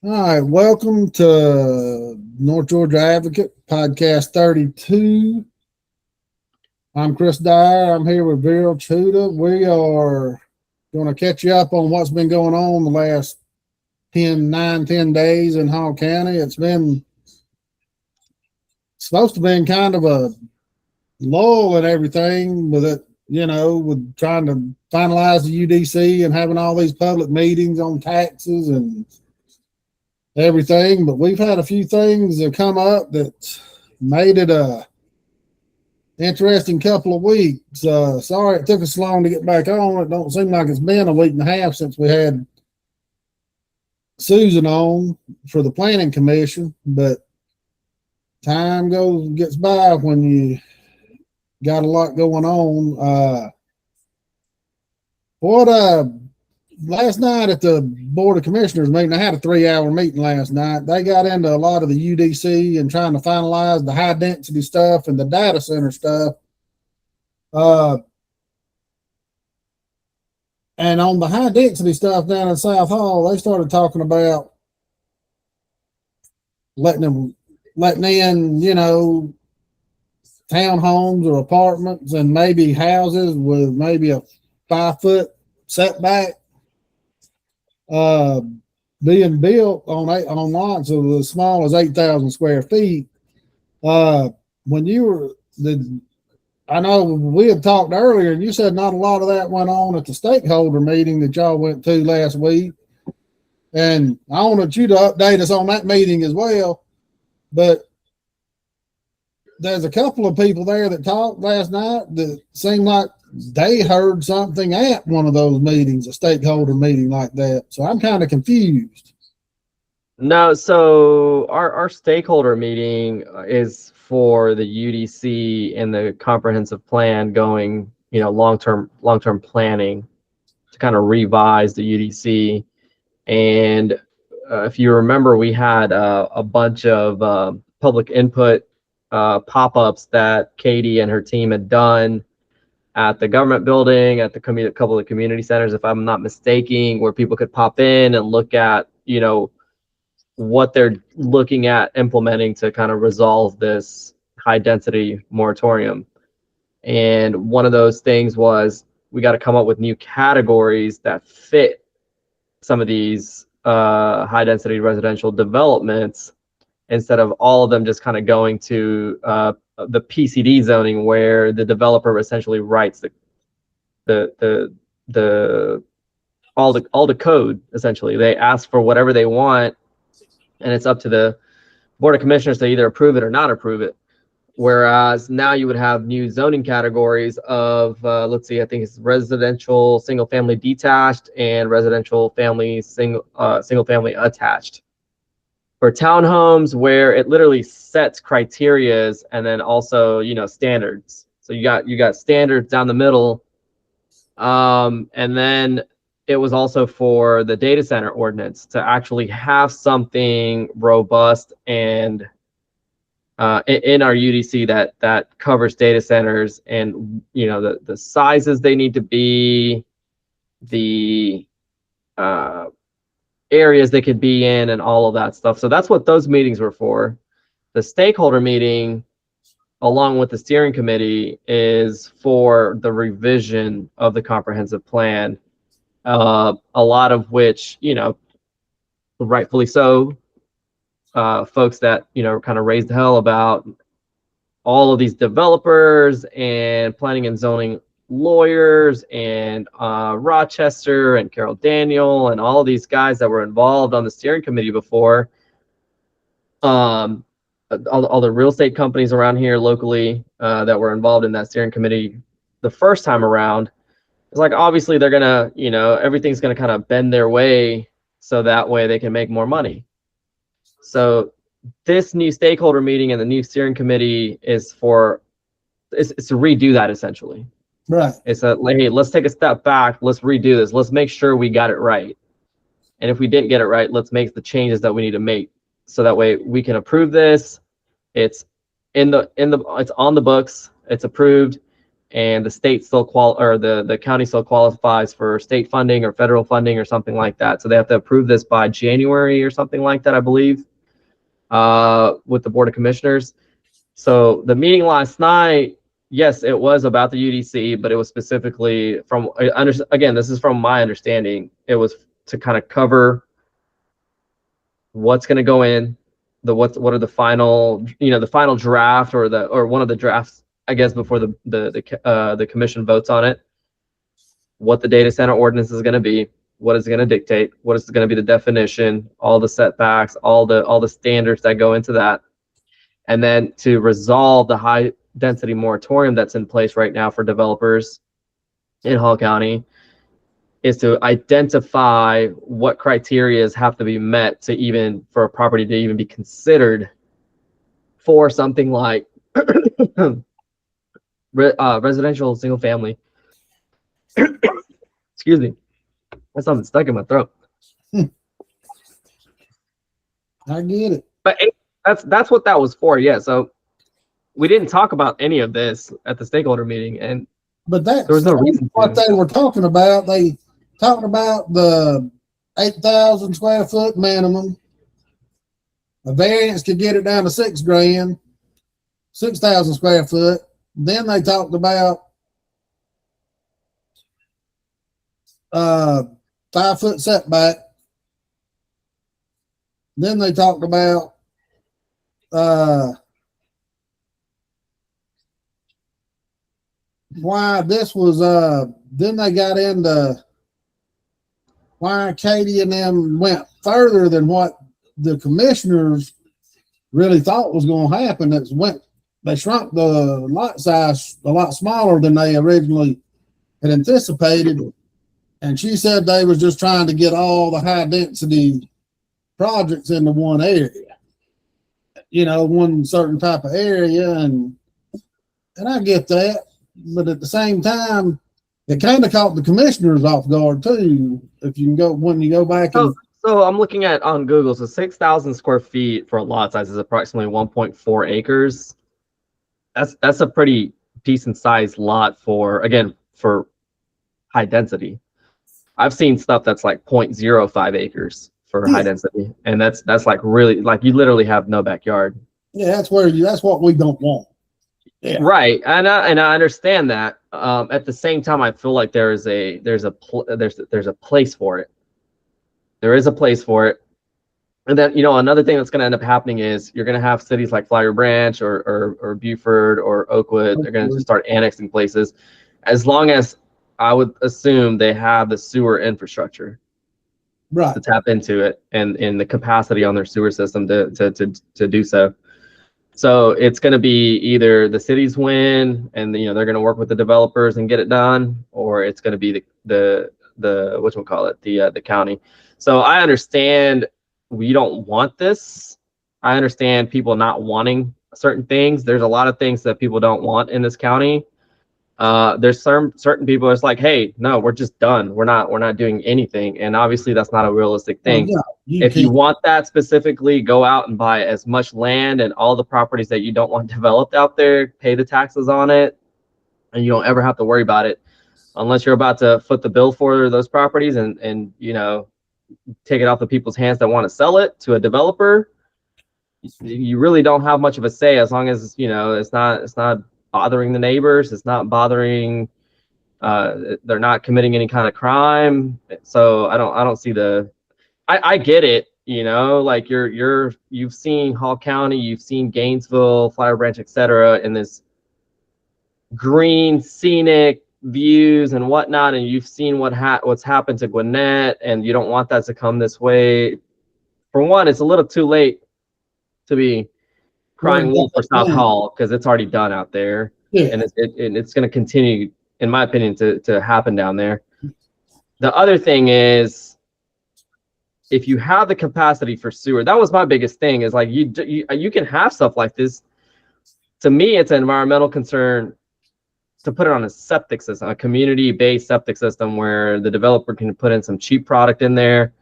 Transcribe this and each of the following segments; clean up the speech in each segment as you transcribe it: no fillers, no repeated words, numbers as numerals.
All right, welcome to North Georgia Advocate Podcast 32. I'm Chris Dyer. I'm here with Viral Chhadua. We are going to catch you up on what's been going on the last 10 days in Hall County. It's been supposed to be kind of a lull and everything with it, with trying to finalize the UDC and having all these public meetings on taxes and everything, but we've had a few things that come up that made it a interesting couple of weeks. Sorry it took us long to get back on. It don't seem like it's been a week and a half since we had Susan on for the planning commission, but time gets by when you got a lot going on. Last night at the Board of Commissioners meeting, I had a 3-hour meeting last night. They got into a lot of the UDC and trying to finalize the high density stuff and the data center stuff. And on the high density stuff down in South Hall, they started talking about letting in, townhomes or apartments and maybe houses with maybe a 5-foot setback. Being built on lots of as small as 8,000 square feet. I know we had talked earlier, and you said not a lot of that went on at the stakeholder meeting that y'all went to last week. And I wanted you to update us on that meeting as well. But there's a couple of people there that talked last night that seemed like they heard something at one of those meetings, a stakeholder meeting like that. So I'm kind of confused. No, so our stakeholder meeting is for the UDC and the comprehensive plan going, long-term planning to kind of revise the UDC. And if you remember, we had a bunch of public input pop-ups that Katie and her team had done at the government building, at the couple of community centers, if I'm not mistaken, where people could pop in and look at, what they're looking at implementing to kind of resolve this high density moratorium. And one of those things was we got to come up with new categories that fit some of these high density residential developments, instead of all of them just kind of going to the PCD zoning, where the developer essentially writes all the code. Essentially, they ask for whatever they want, and it's up to the Board of Commissioners to either approve it or not approve it. Whereas now you would have new zoning categories of let's see, I think it's residential single family detached and residential family single family attached. For townhomes, where it literally sets criterias and then also standards. So you got standards down the middle, and then it was also for the data center ordinance to actually have something robust and in our UDC that covers data centers and the sizes they need to be, the areas they could be in, and all of that stuff. So that's what those meetings were for. The stakeholder meeting, along with the steering committee, is for the revision of the comprehensive plan, a lot of which, rightfully so, folks that kind of raised hell about all of these developers and planning and zoning lawyers and Rochester and Carol Daniel and all of these guys that were involved on the steering committee before, all the real estate companies around here locally that were involved in that steering committee the first time around. It's like, obviously they're gonna, everything's gonna kind of bend their way so that way they can make more money. So this new stakeholder meeting and the new steering committee is to redo that, essentially. Right. It's hey, let's take a step back. Let's redo this. Let's make sure we got it right. And if we didn't get it right, let's make the changes that we need to make, so that way we can approve this. It's it's on the books. It's approved. and the state still the county still qualifies for state funding or federal funding or something like that. So they have to approve this by January or something like that, I believe, with the Board of Commissioners. So the meeting last night, yes, it was about the UDC, but it was specifically again, this is from my understanding, it was to kind of cover what's going to go in, what are the final, the final draft or one of the drafts, I guess, before the commission votes on it, what the data center ordinance is going to be, what is going to dictate, what is going to be the definition, all the setbacks, all the standards that go into that. And then to resolve the high density moratorium that's in place right now for developers in Hall County is to identify what criteria have to be met for a property to even be considered for something like residential single family. Excuse me. There's something stuck in my throat. I get it. But that's what that was for. Yeah. So we didn't talk about any of this at the stakeholder meeting, but there was no reason what they were talking about. They talked about the 8,000 square foot minimum. A variance could get it down to $6 grand, 6,000 square foot. Then they talked about 5 foot setback. Then they talked about why this was then they got into why Katie and them went further than what the commissioners really thought was going to happen. They shrunk the lot size a lot smaller than they originally had anticipated. And she said they was just trying to get all the high density projects into one area, one certain type of area. And I get that. But at the same time, it kind of caught the commissioners off guard too. If you can go, when you go back and so I'm looking at on Google, so 6,000 square feet for a lot size is approximately 1.4 acres. That's a pretty decent sized lot for high density. I've seen stuff that's like 0.05 acres for high density, and that's like really, like, you literally have no backyard. Yeah, that's what we don't want. Yeah. Right, and I understand that. At the same time, I feel like there's a place for it. There is a place for it, and then another thing that's going to end up happening is you're going to have cities like Flowery Branch or Beaufort or Oakwood. They're going to start annexing places, as long as I would assume they have the sewer infrastructure, right, to tap into it and the capacity on their sewer system to do so. So it's going to be either the cities win and they're going to work with the developers and get it done, or it's going to be the the county. So I understand we don't want this. I understand people not wanting certain things. There's a lot of things that people don't want in this county. There's certain people that's like, hey, no, we're just done. We're not doing anything. And obviously that's not a realistic thing. If you want that specifically, go out and buy as much land and all the properties that you don't want developed out there, pay the taxes on it, and you don't ever have to worry about it unless you're about to foot the bill for those properties and take it off the people's hands that want to sell it to a developer. You really don't have much of a say, as long as it's not bothering the neighbors. It's not bothering. They're not committing any kind of crime. So I don't see I get it. Like you've seen Hall County, you've seen Gainesville, Flowery Branch, etc., in this green scenic views and whatnot, and you've seen what's happened to Gwinnett, and you don't want that to come this way. For one, it's a little too late to be crying wolf for South Hall, because it's already done out there. And it's going to continue, in my opinion, to happen down there. The other thing is, if you have the capacity for sewer, that was my biggest thing, is like you can have stuff like this. To me, it's an environmental concern to put it on a septic system, a community-based septic system, where the developer can put in some cheap product in there,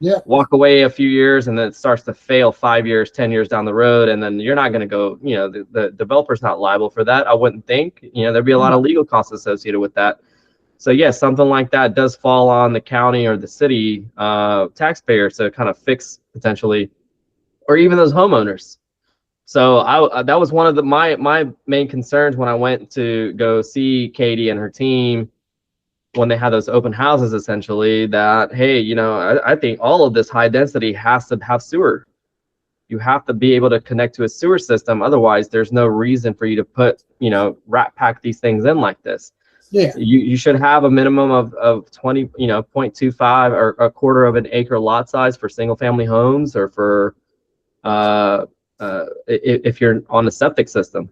Yeah. Walk away a few years, and then it starts to fail 5 years, 10 years down the road, and then you're not going to go, the developer's not liable for that, I wouldn't think. There'd be a lot of legal costs associated with that. So yes, something like that does fall on the county or the city taxpayer to kind of fix potentially, or even those homeowners. So that was one of my main concerns when I went to go see Katie and her team when they had those open houses, essentially, that, hey, I think all of this high density has to have sewer. You have to be able to connect to a sewer system. Otherwise, there's no reason for you to put, rat pack these things in like this. Yeah. You should have a minimum of 20, 0.25 or a quarter of an acre lot size for single family homes, or for if you're on a septic system.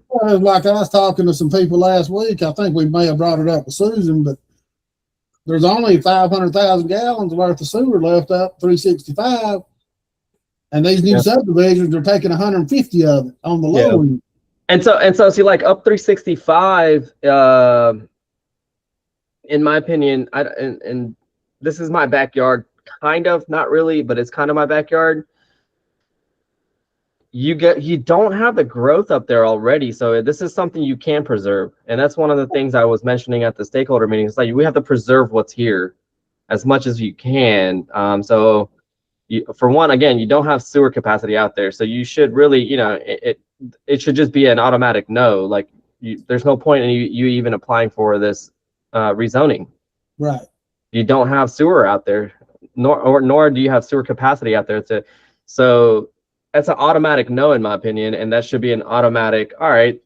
Well, like I was talking to some people last week, I think we may have brought it up with Susan, but there's only 500,000 gallons worth of sewer left up 365, and these new subdivisions are taking 150 of it on the low end. And so see, like up 365, in my opinion, and this is my backyard, kind of, not really, but it's kind of my backyard. You don't have the growth up there already, so this is something you can preserve, and that's one of the things I was mentioning at the stakeholder meeting. It's like we have to preserve what's here as much as you can. For one, again, you don't have sewer capacity out there, so you should really, it should just be an automatic no. Like there's no point in you even applying for this rezoning. Right. You don't have sewer out there, nor do you have sewer capacity out there so. That's an automatic no, in my opinion, and that should be an automatic, all right,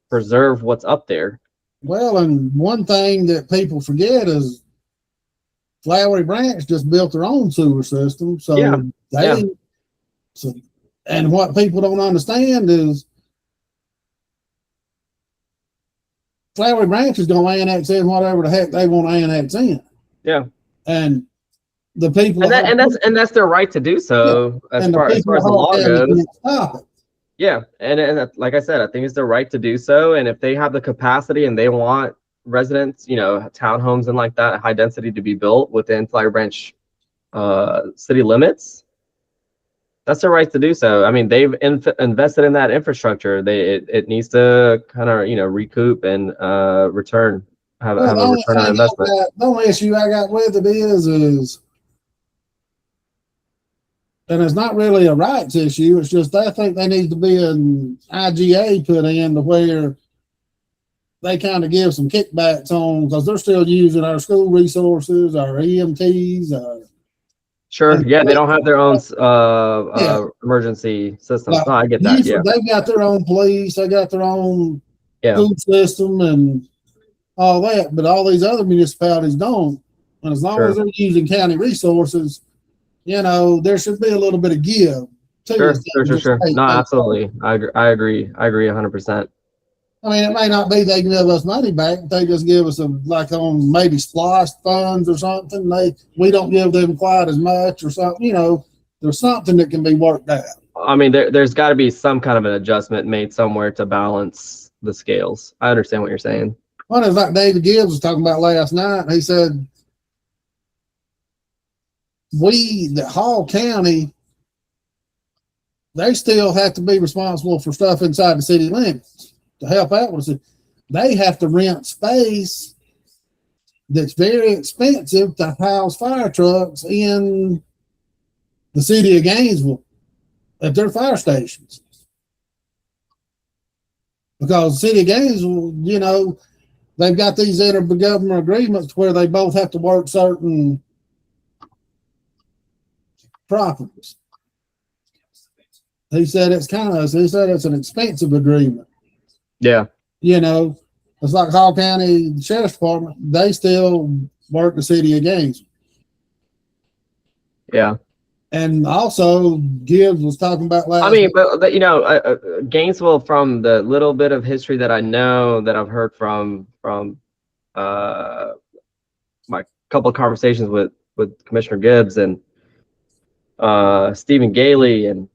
preserve what's up there. Well, and one thing that people forget is Flowery Branch just built their own sewer system. So and what people don't understand is Flowery Branch is going to annex in whatever the heck they want to annex in. Yeah. And the people, and that's their right to do so, as far as the law goes. Yeah, and like I said, I think it's their right to do so. And if they have the capacity and they want residents, townhomes and like that, high density, to be built within Flowery Branch city limits, that's their right to do so. I mean, they've invested in that infrastructure. It needs to kind of recoup and return, have a return on investment. The only issue I got with it is. And it's not really a rights issue. It's just I think there needs to be an IGA put in to where they kind of give some kickbacks on, because they're still using our school resources, our EMTs. Sure. Yeah, they don't have their own emergency systems. No, I get that. Yeah, they've got their own police. They got their own food system and all that. But all these other municipalities don't. And as long as they're using county resources, there should be a little bit of give. Sure. No, absolutely. I agree 100%. I mean, it may not be they give us money back. They just give us on maybe SPLOST funds or something. We don't give them quite as much or something. There's something that can be worked out. I mean, there's got to be some kind of an adjustment made somewhere to balance the scales. I understand what you're saying. Well, it's like David Gibbs was talking about last night. He said, Hall County, they still have to be responsible for stuff inside the city limits to help out with it. They have to rent space that's very expensive to house fire trucks in the city of Gainesville at their fire stations. Because the city of Gainesville, they've got these intergovernmental agreements where they both have to work certain properties. He said it's an expensive agreement. Yeah. It's like Hall County Sheriff's Department, they still work the city of Gainesville. Yeah. And also Gibbs was talking about last but Gainesville, from the little bit of history that I know, that I've heard from my couple of conversations with Commissioner Gibbs and Stephen Gailey and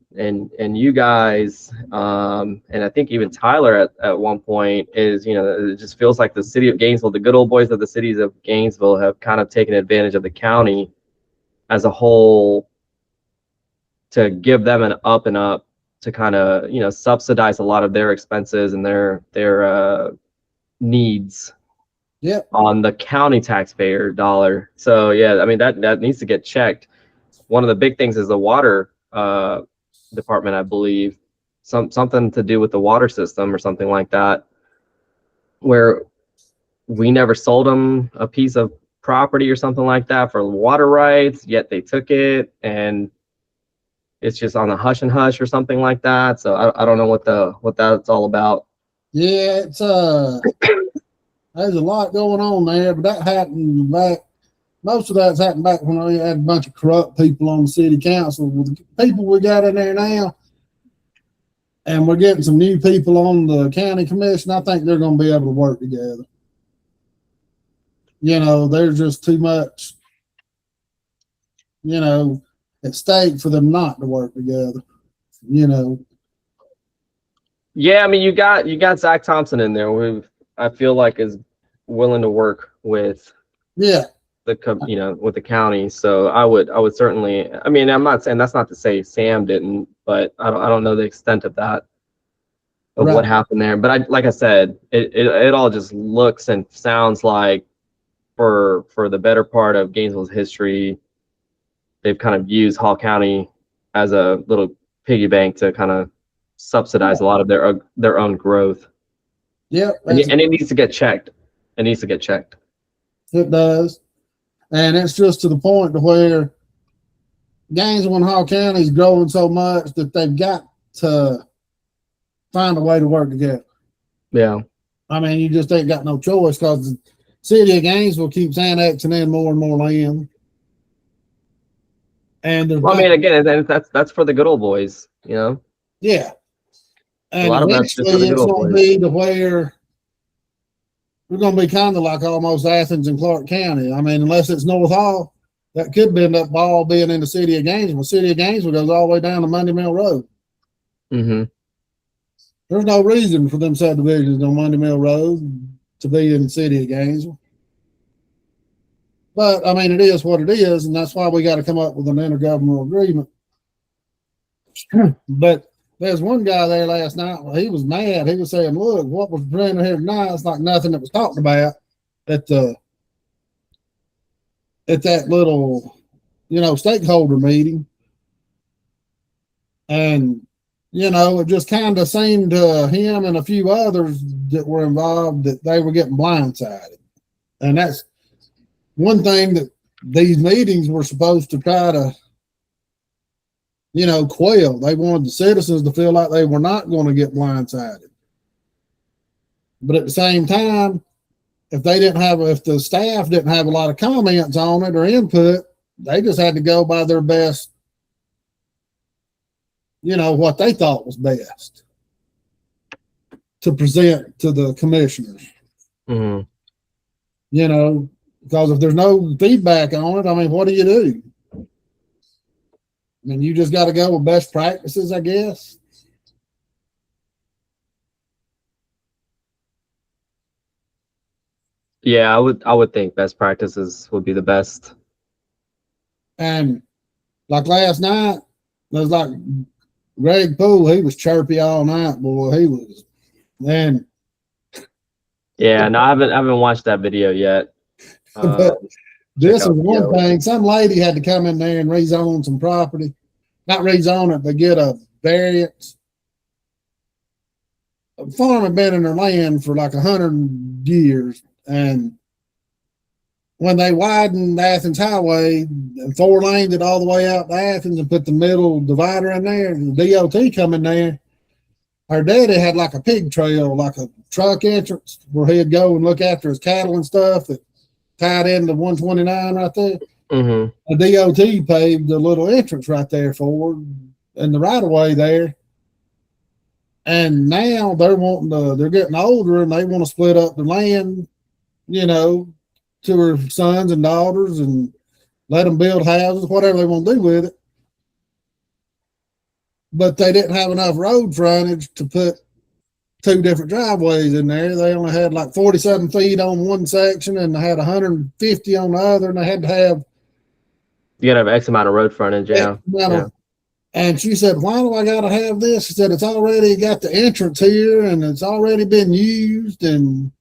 you guys, and I think even Tyler at one point, is, it just feels like the city of Gainesville, the good old boys of the cities of Gainesville, have kind of taken advantage of the county as a whole to give them an up and up to kind of, you know, subsidize a lot of their expenses and their needs on the county taxpayer dollar. So yeah, I mean that needs to get checked. One of the big things is the water department, I believe, something to do with the water system or something like that, where we never sold them a piece of property or something like that for water rights, yet they took it, and it's just on a hush and hush or something like that. So I don't know what that's all about. Yeah, it's there's a lot going on there, but that happened back. Most of that's happened back when we had a bunch of corrupt people on the city council. With the people we got in there now, and we're getting some new people on the county commission, I think they're going to be able to work together. You know, there's just too much, you know, at stake for them not to work together. You know. Yeah, I mean, you got Zach Thompson in there, who I feel like is willing to work with. Yeah. With the county. So I would certainly, I mean, I'm not saying, that's not to say Sam didn't, but I don't know the extent of that, of what happened there. But like I said, it all just looks and sounds like for the better part of Gainesville's history, they've kind of used Hall County as a little piggy bank to kind of subsidize a lot of their own growth. Yeah. And it needs to get checked. It needs to get checked. It does. And it's just to the point to where Gainesville and Hall County is growing so much that they've got to find a way to work together. Yeah. I mean, you just ain't got no choice, because the city of Gainesville keeps annexing in more and more land. And well, I mean, again, that's for the good old boys, you know? Yeah. And a lot of that's just for the good old boys. It's going to be to where we're going to be kind of like almost Athens and Clark County. I mean, unless it's North Hall, that could end up all being in the city of Gainesville. The city of Gainesville goes all the way down to Monday Mill Road. Mm-hmm. There's no reason for them subdivisions on Monday Mill Road to be in the city of Gainesville. But, I mean, it is what it is, and that's why we got to come up with an intergovernmental agreement. But there's one guy there last night. Well, he was mad. He was saying, look, what was presented here tonight, it's like nothing that was talked about at that little, you know, stakeholder meeting. And, you know, it just kind of seemed to him and a few others that were involved that they were getting blindsided. And that's one thing that these meetings were supposed to try to, you know, quail. They wanted the citizens to feel like they were not going to get blindsided. But at the same time, if the staff didn't have a lot of comments on it or input, they just had to go by their best, you know, what they thought was best to present to the commissioners. Mm-hmm. You know, because if there's no feedback on it, I mean, what do you do? I mean, you just got to go with best practices, I guess. Yeah, I would think best practices would be the best. And like last night, it was like Greg Poole, he was chirpy all night, boy. He was, man. Yeah, no, I haven't watched that video yet. But this is one thing. Some lady had to come in there and rezone some property. Not rezone it, but get a variance. A farm had been in their land for like 100 years. And when they widened Athens Highway and 4-laned it all the way out to Athens and put the middle divider in there, the DOT come in there. Our daddy had like a pig trail, like a truck entrance where he'd go and look after his cattle and stuff that tied into 129 right there. Mm-hmm. The DOT paved a little entrance right there for in the right of way there. And now they're getting older and they want to split up the land, you know, to their sons and daughters and let them build houses, whatever they want to do with it. But they didn't have enough road frontage to put 2 different driveways in there. They only had like 47 feet on one section and they had 150 on the other, and they had to have You gotta have X amount of road frontage. Yeah. Yeah. And she said, why do I got to have this? She said, it's already got the entrance here and it's already been used. And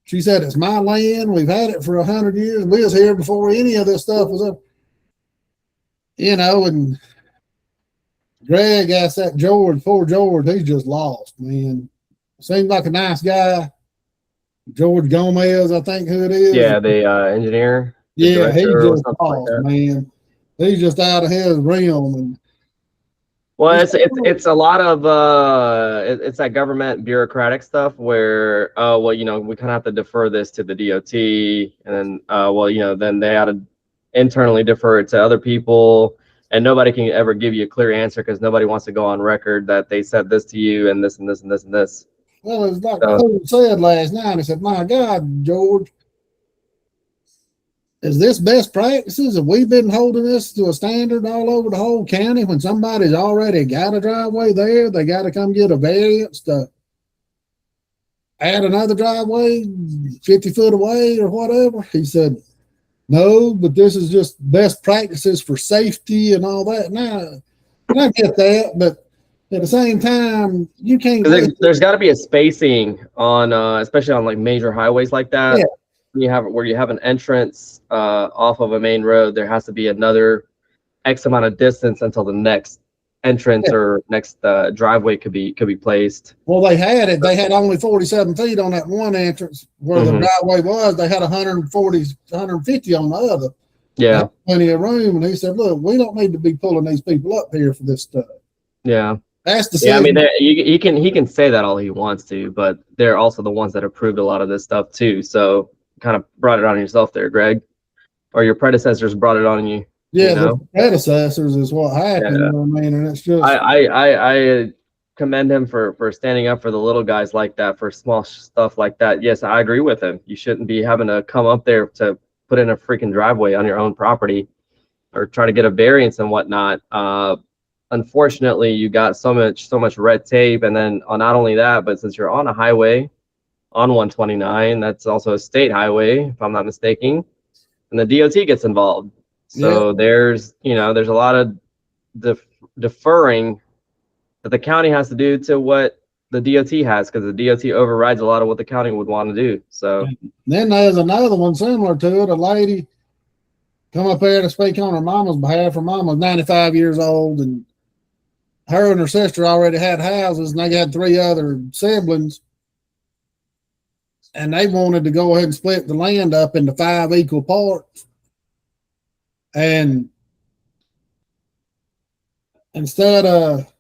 she said, it's my land. We've had it for 100 years. We was here before any of this stuff was up. You know, and Greg asked that George, poor George, he's just lost, man. Seems like a nice guy. George Gomez, I think who it is. Yeah, the engineer. The yeah, he just lost, like man. He's just out of his realm. And well, it's a lot of it's that government bureaucratic stuff where well, you know, we kind of have to defer this to the DOT, and then well, you know, then they ought to internally defer it to other people, and nobody can ever give you a clear answer because nobody wants to go on record that they said this to you and this and this and this and this. Well, it's like Cole said last night. He said, "My God, George, is this best practices? Have we been holding this to a standard all over the whole county? When somebody's already got a driveway there, they got to come get a variance to add another driveway 50 foot away or whatever." He said, "No, but this is just best practices for safety and all that." Now, I get that, but at the same time, you can't. There's got to be a spacing on, especially on like major highways like that. Yeah. Where you have an entrance off of a main road, there has to be another X amount of distance until the next entrance or next driveway could be placed. Well, they had it. They had only 47 feet on that one entrance where the driveway was. They had 140, 150 on the other. Yeah, plenty of room. And he said, "Look, we don't need to be pulling these people up here for this stuff." Yeah. That's the I mean, he can say that all he wants to, but they're also the ones that approved a lot of this stuff too. So kind of brought it on yourself there, Greg, or your predecessors brought it on you. Yeah, you know? The predecessors is what happened. Yeah. You know what I mean? And it's just I commend him for standing up for the little guys like that, for small stuff like that. Yes, I agree with him. You shouldn't be having to come up there to put in a freaking driveway on your own property or try to get a variance and whatnot. Unfortunately, you got so much red tape, and then not only that, but since you're on a highway on 129, that's also a state highway, if I'm not mistaken, and the DOT gets involved. So there's a lot of deferring that the county has to do to what the DOT has, because the DOT overrides a lot of what the county would want to do. So then there's another one similar to it. A lady come up there to speak on her mama's behalf. Her mama was 95 years old, and her and her sister already had houses, and they had 3 other siblings. And they wanted to go ahead and split the land up into 5 equal parts. And instead of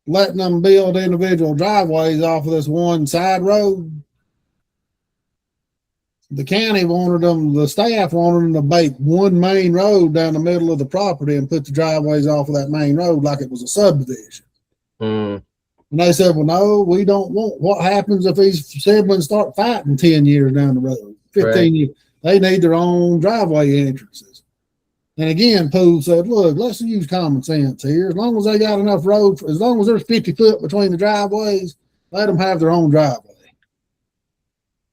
letting them build individual driveways off of this one side road, the county wanted them, the staff wanted them to make one main road down the middle of the property and put the driveways off of that main road like it was a subdivision. And they said, well, no, we don't want. What happens if these siblings start fighting 10 years down the road, 15 years? They need their own driveway entrances. And again, Poole said, look, let's use common sense here. As long as they got enough road, as long as there's 50 foot between the driveways, let them have their own driveway.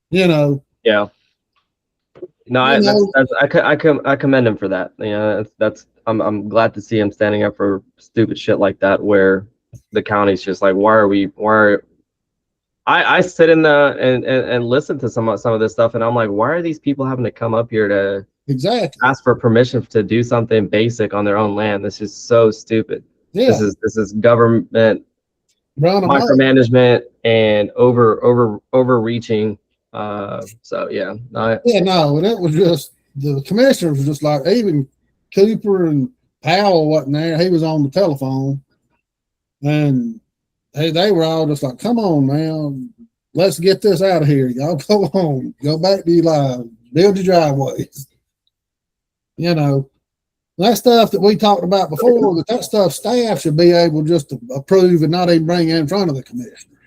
You know? Yeah. No, I commend him for that. You know, I'm glad to see him standing up for stupid shit like that, where the county's just like, I sit in and listen to some of this stuff, and I'm like, why are these people having to come up here to ask for permission to do something basic on their own land? This is so stupid. Yeah. This is government micromanagement and overreaching. So yeah. And it was just, the commissioner was just like, even Cooper and Powell wasn't there. He was on the telephone, and they were all just like, come on now, let's get this out of here. Y'all go home, go back to your lives, build your driveways. You know, that stuff that we talked about before, that stuff staff should be able just to approve and not even bring it in front of the commissioner.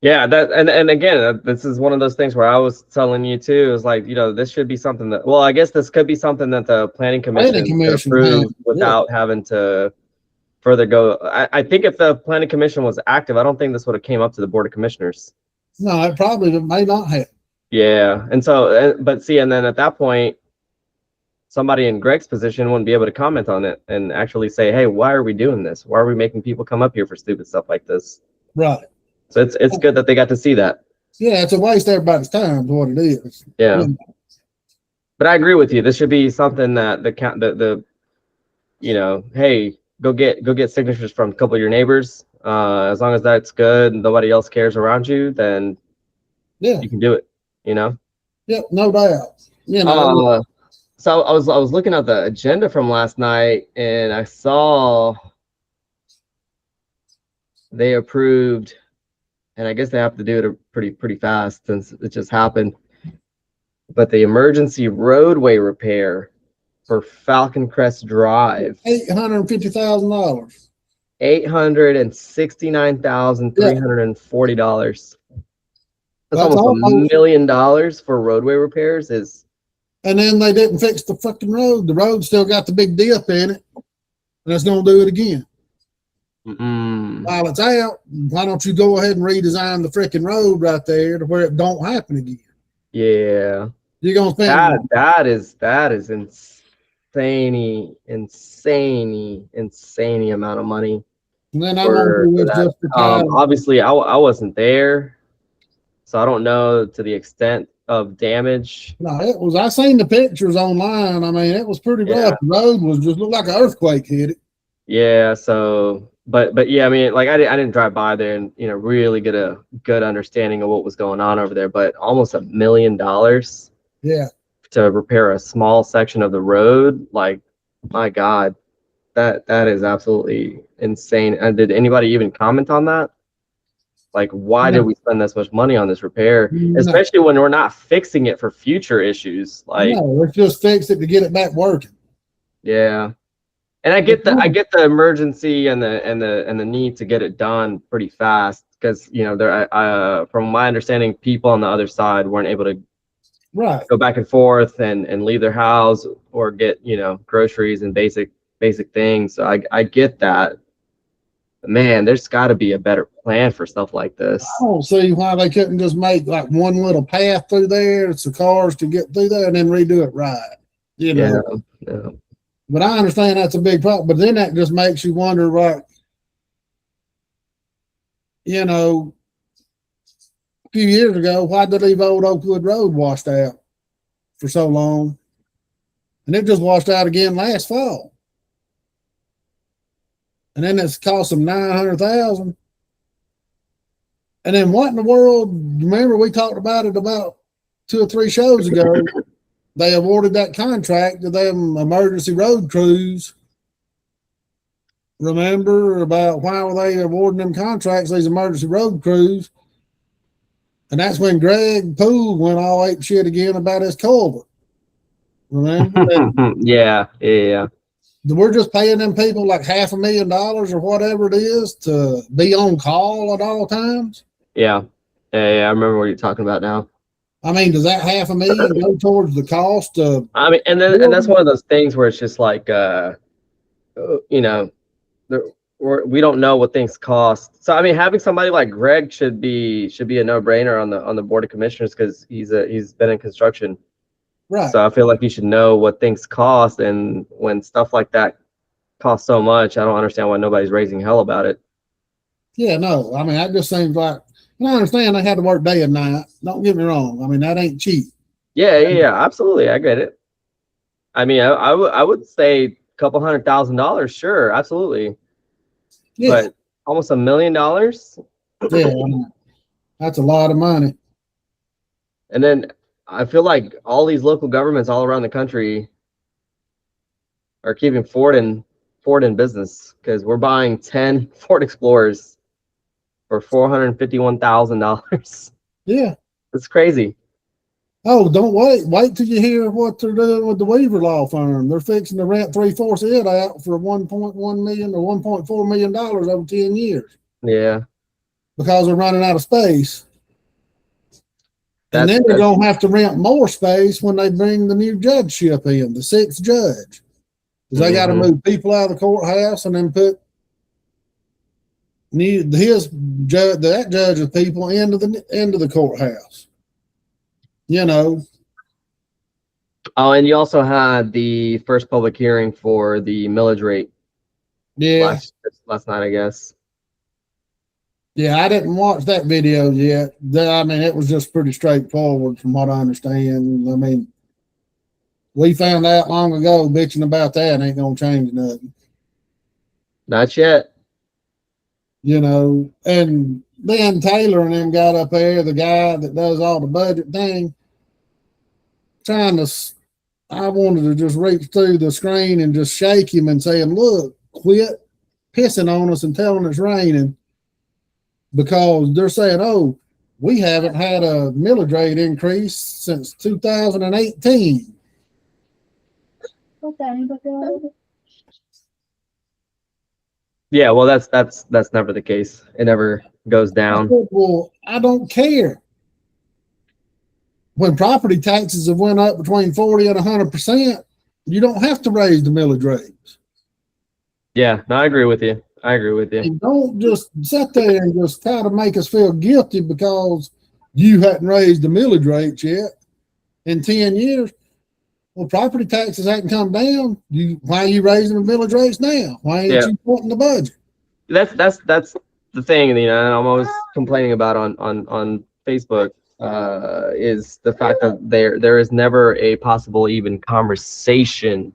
Yeah, that and again, this is one of those things where I was telling you too, is like, you know, this should be something that, well, I guess this could be something that the planning commission could approve without having to further go. I think if the planning commission was active, I don't think this would have came up to the board of commissioners. No, it probably may not have. Yeah, and so, but see, and then at that point, somebody in Greg's position wouldn't be able to comment on it and actually say, hey, why are we doing this? Why are we making people come up here for stupid stuff like this? Right. So it's good that they got to see that. Yeah, it's a waste of everybody's time is what it is. Yeah. But I agree with you. This should be something that the hey, go get signatures from a couple of your neighbors. As long as that's good and nobody else cares around you, then you can do it, Yep, no doubt. So I was looking at the agenda from last night, and I saw they approved, and I guess they have to do it pretty fast since it just happened. But the emergency roadway repair for Falcon Crest Drive, $850,000. $869,340. That's almost $1 million for roadway repairs. And then they didn't fix the fucking road. The road still got the big dip in it, and it's gonna do it again. While it's out, why don't you go ahead and redesign the freaking road right there to where it don't happen again? Yeah, you're gonna spend that is insane amount of money. And then just obviously I wasn't there, so I don't know to the extent of damage. No, it was. I seen the pictures online. I mean, it was pretty rough. The road was just looked like an earthquake hit it. Yeah. So, but yeah, I mean, like I didn't drive by there and really get a good understanding of what was going on over there. But almost $1 million. Yeah. To repair a small section of the road, like, my God, that is absolutely insane. And did anybody even comment on that? Like, why did we spend this much money on this repair, especially when we're not fixing it for future issues? Like, no, let's just fix it to get it back working. Yeah, and I get the emergency and the need to get it done pretty fast because there from my understanding, people on the other side weren't able to go back and forth and leave their house or get groceries and basic things. So I get that. Man, there's got to be a better plan for stuff like this. I don't see why they couldn't just make like one little path through there so cars to get through there and then redo it right. Yeah. But I understand that's a big problem. But then that just makes you wonder, a few years ago, why did they leave Old Oakwood Road washed out for so long? And it just washed out again last fall. And then it's cost them $900,000. And then what in the world? Remember we talked about it about 2 or 3 shows ago. They awarded that contract to them emergency road crews. Remember about why were they awarding them contracts? These emergency road crews, and that's when Greg Poole went all ape shit again about his culvert. Remember? Yeah. We're just paying them people like $500,000 or whatever it is to be on call at all times. Yeah, I remember what you're talking about now. I mean, does that $500,000 go towards the cost of? I mean, and that's one of those things where it's just like, we don't know what things cost. So I mean, having somebody like Greg should be a no-brainer on the board of commissioners because he's been in construction. Right. So I feel like you should know what things cost, and when stuff like that costs so much, I don't understand why nobody's raising hell about it. Yeah, no. I mean, that just seems like, I understand they had to work day and night. Don't get me wrong. I mean, that ain't cheap. Yeah, absolutely. I get it. I mean, I would say a couple $100,000, sure, absolutely. Yeah. But almost $1 million. Yeah, I mean, that's a lot of money. And then I feel like all these local governments all around the country are keeping Ford in business because we're buying 10 Ford Explorers for $451,000. Yeah. It's crazy. Oh, don't wait till you hear what they're doing with the Weaver Law Firm. They're fixing to rent 3/4 of it out for $1.1 million or $1.4 million over 10 years. Yeah. Because they're running out of space. And then they're going to have to rent more space when they bring the new judgeship in, the 6th judge. Because they got to move people out of the courthouse and then put that judge's people into the courthouse. Oh, and you also had the first public hearing for the millage rate Yeah. last night, I guess. Yeah, I didn't watch that video yet. I mean, it was just pretty straightforward from what I understand. I mean, we found out long ago bitching about that ain't gonna change nothing. Not yet. You know, and then Taylor and them got up there, the guy that does all the budget thing, trying to, I wanted to just reach through the screen and just shake him and say, look, quit pissing on us and telling it's raining, because they're saying, oh, we haven't had a millage rate increase since 2018. Yeah, well, that's never the case. It never goes down. Well, I don't care. When property taxes have went up between 40 and 100%, you don't have to raise the millage rates. Yeah, no, I agree with you. And don't just sit there and just try to make us feel guilty because you hadn't raised the millage rates yet in 10 years. Well, property taxes hadn't come down. Why are you raising the millage rates now? Why ain't you putting the budget? That's the thing, and I'm always complaining about on Facebook, is the fact that there is never a possible even conversation,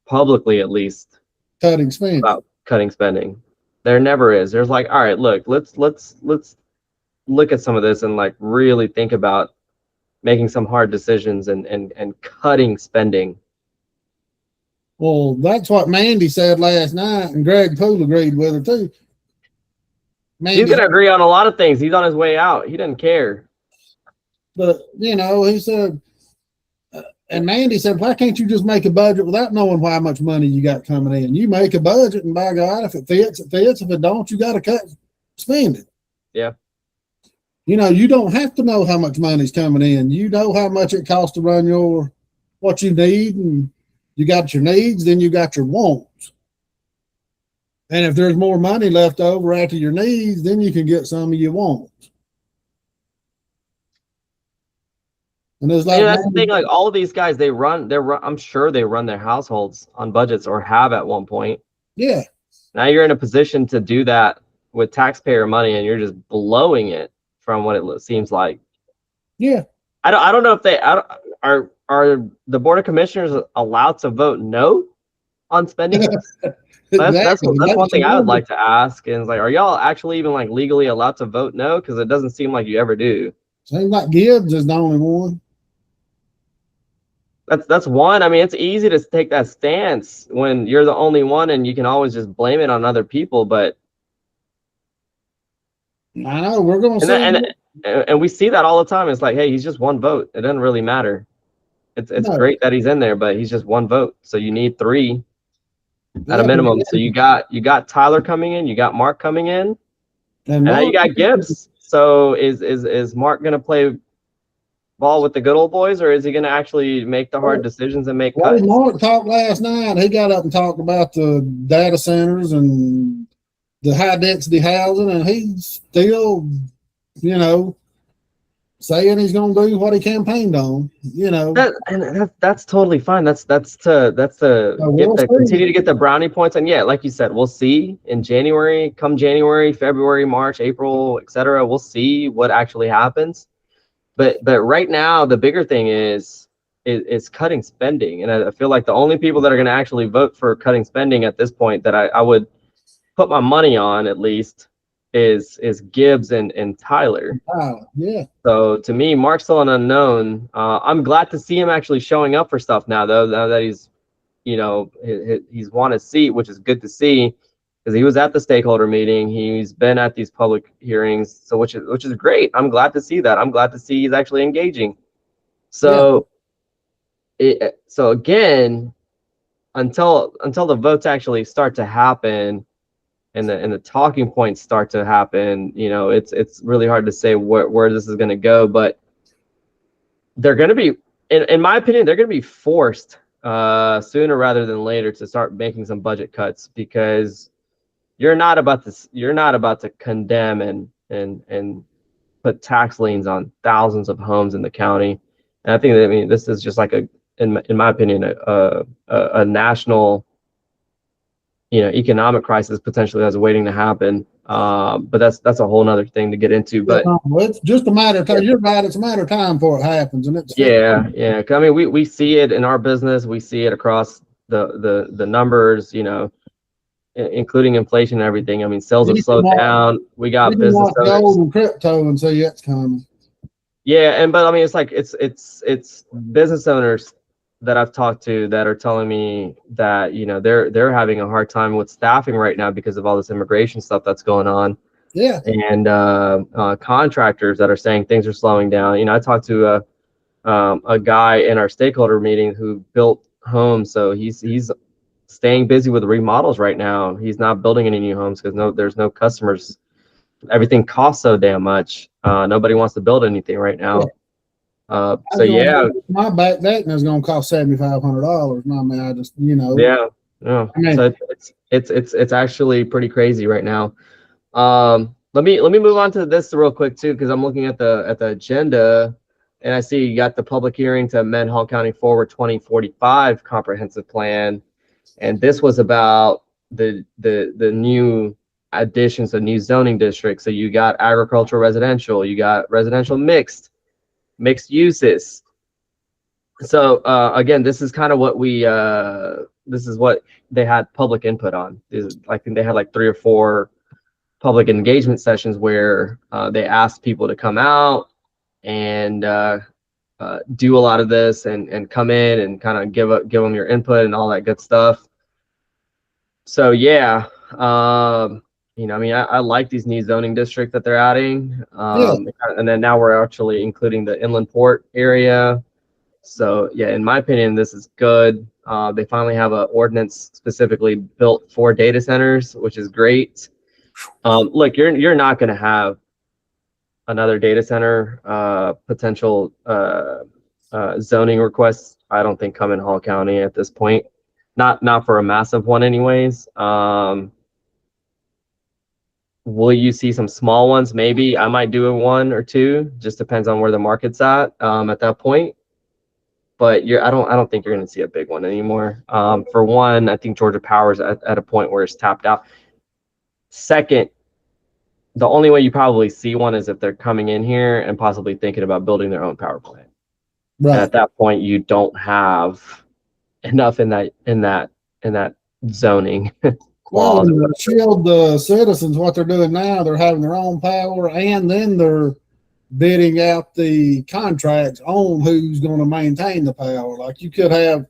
publicly at least, Cutting spending. about cutting spending. There never is. There's like, all right, look, let's look at some of this and like really think about making some hard decisions and cutting spending. Well, that's what Mandy said last night, and Greg Poole agreed with her too. He's gonna agree on a lot of things. He's on his way out. He doesn't care. But you know, he said, and Mandy said, why can't you just make a budget without knowing how much money you got coming in? You make a budget, and by God, if it fits, it fits. If it don't, you got to cut spending. Yeah. You know, you don't have to know how much money's coming in. You know how much it costs to run what you need, and you got your needs, then you got your wants. And if there's more money left over after your needs, then you can get some of your wants. And there's like, that's the thing. Like all of these guys, I'm sure they run their households on budgets or have at one point. Yeah. Now you're in a position to do that with taxpayer money, and you're just blowing it from what it seems like. Yeah. I don't know if are the Board of Commissioners allowed to vote no on spending? That's one thing I would like to ask. And it's like, are y'all actually even like legally allowed to vote no? Because it doesn't seem like you ever do. Seems like Gibbs is the only one. That's one. I mean, it's easy to take that stance when you're the only one, and you can always just blame it on other people. But I know we're going to see, and we see that all the time. It's like, hey, he's just one vote. It doesn't really matter. It's great that he's in there, but he's just one vote. So you need three at a minimum. So you got Tyler coming in, you got Mark coming in, and now you got Gibbs. So is Mark gonna play ball with the good old boys, or is he gonna actually make the hard decisions and make cuts? Mark talked last night. He got up and talked about the data centers and the high density housing, and he's still, saying he's going to do what he campaigned on, that's totally fine. That's to continue to get the brownie points. And yeah, like you said, we'll see in January, come January, February, March, April, etc. We'll see what actually happens. But right now, the bigger thing is cutting spending. And I feel like the only people that are going to actually vote for cutting spending at this point that I would put my money on, at least, is Gibbs and Tyler. Yeah. So to me, Mark's still an unknown. I'm glad to see him actually showing up for stuff now, though. Now that he's, he's won a seat, which is good to see, because he was at the stakeholder meeting. He's been at these public hearings, so which is great. I'm glad to see that. I'm glad to see he's actually engaging. So, so again, until the votes actually start to happen, and the talking points start to happen, it's really hard to say where this is going to go. But they're going to be, in my opinion, they're going to be forced sooner rather than later to start making some budget cuts, because you're not about to condemn and put tax liens on thousands of homes in the county And I think that, I mean, this is just like in my opinion, a national, economic crisis potentially that's waiting to happen. But that's a whole nother thing to get into. But it's just a matter of time. You're right. It's a matter of time before it happens, and it's yeah. 'Cause, I mean, we see it in our business. We see it across the numbers. Including inflation and everything. I mean, sales have slowed down. We got business owners. Gold and crypto and say it's coming. Yeah, but I mean, it's like it's business owners that I've talked to that are telling me that they're having a hard time with staffing right now because of all this immigration stuff that's going on. Yeah. And contractors that are saying things are slowing down. I talked to a guy in our stakeholder meeting who built homes, so he's staying busy with remodels right now. He's not building any new homes because there's no customers. Everything costs so damn much. Nobody wants to build anything right now. So yeah, my back deck is going to cost $7,500. I mean, I just Yeah. I mean, so it's actually pretty crazy right now. Let me move on to this real quick too, because I'm looking at the agenda, and I see you got the public hearing to amend Hall County Forward 2045 comprehensive plan. And this was about the new additions of new zoning districts. So you got agricultural residential, you got residential mixed uses. So again, this is kind of what this is what they had public input on. I think they had like 3 or 4 public engagement sessions where they asked people to come out and do a lot of this and come in and kind of give them your input and all that good stuff. So yeah, I mean, I like these new zoning districts that they're adding. And then now we're actually including the inland port area. So yeah, in my opinion, this is good. They finally have an ordinance specifically built for data centers, which is great. Look, you're not going to have another data center potential zoning requests, I don't think, come in Hall County at this point. Not for a massive one anyways. Will you see some small ones? Maybe I might do 1 or 2. Just depends on where the market's at that point. But I don't think you're going to see a big one anymore. For one, I think Georgia Power's at a point where it's tapped out. Second, the only way you probably see one is if they're coming in here and possibly thinking about building their own power plant. Right. And at that point, you don't have enough in that zoning. Well, to shield the citizens, what they're doing now, they're having their own power, and then they're bidding out the contracts on who's going to maintain the power. Like you put a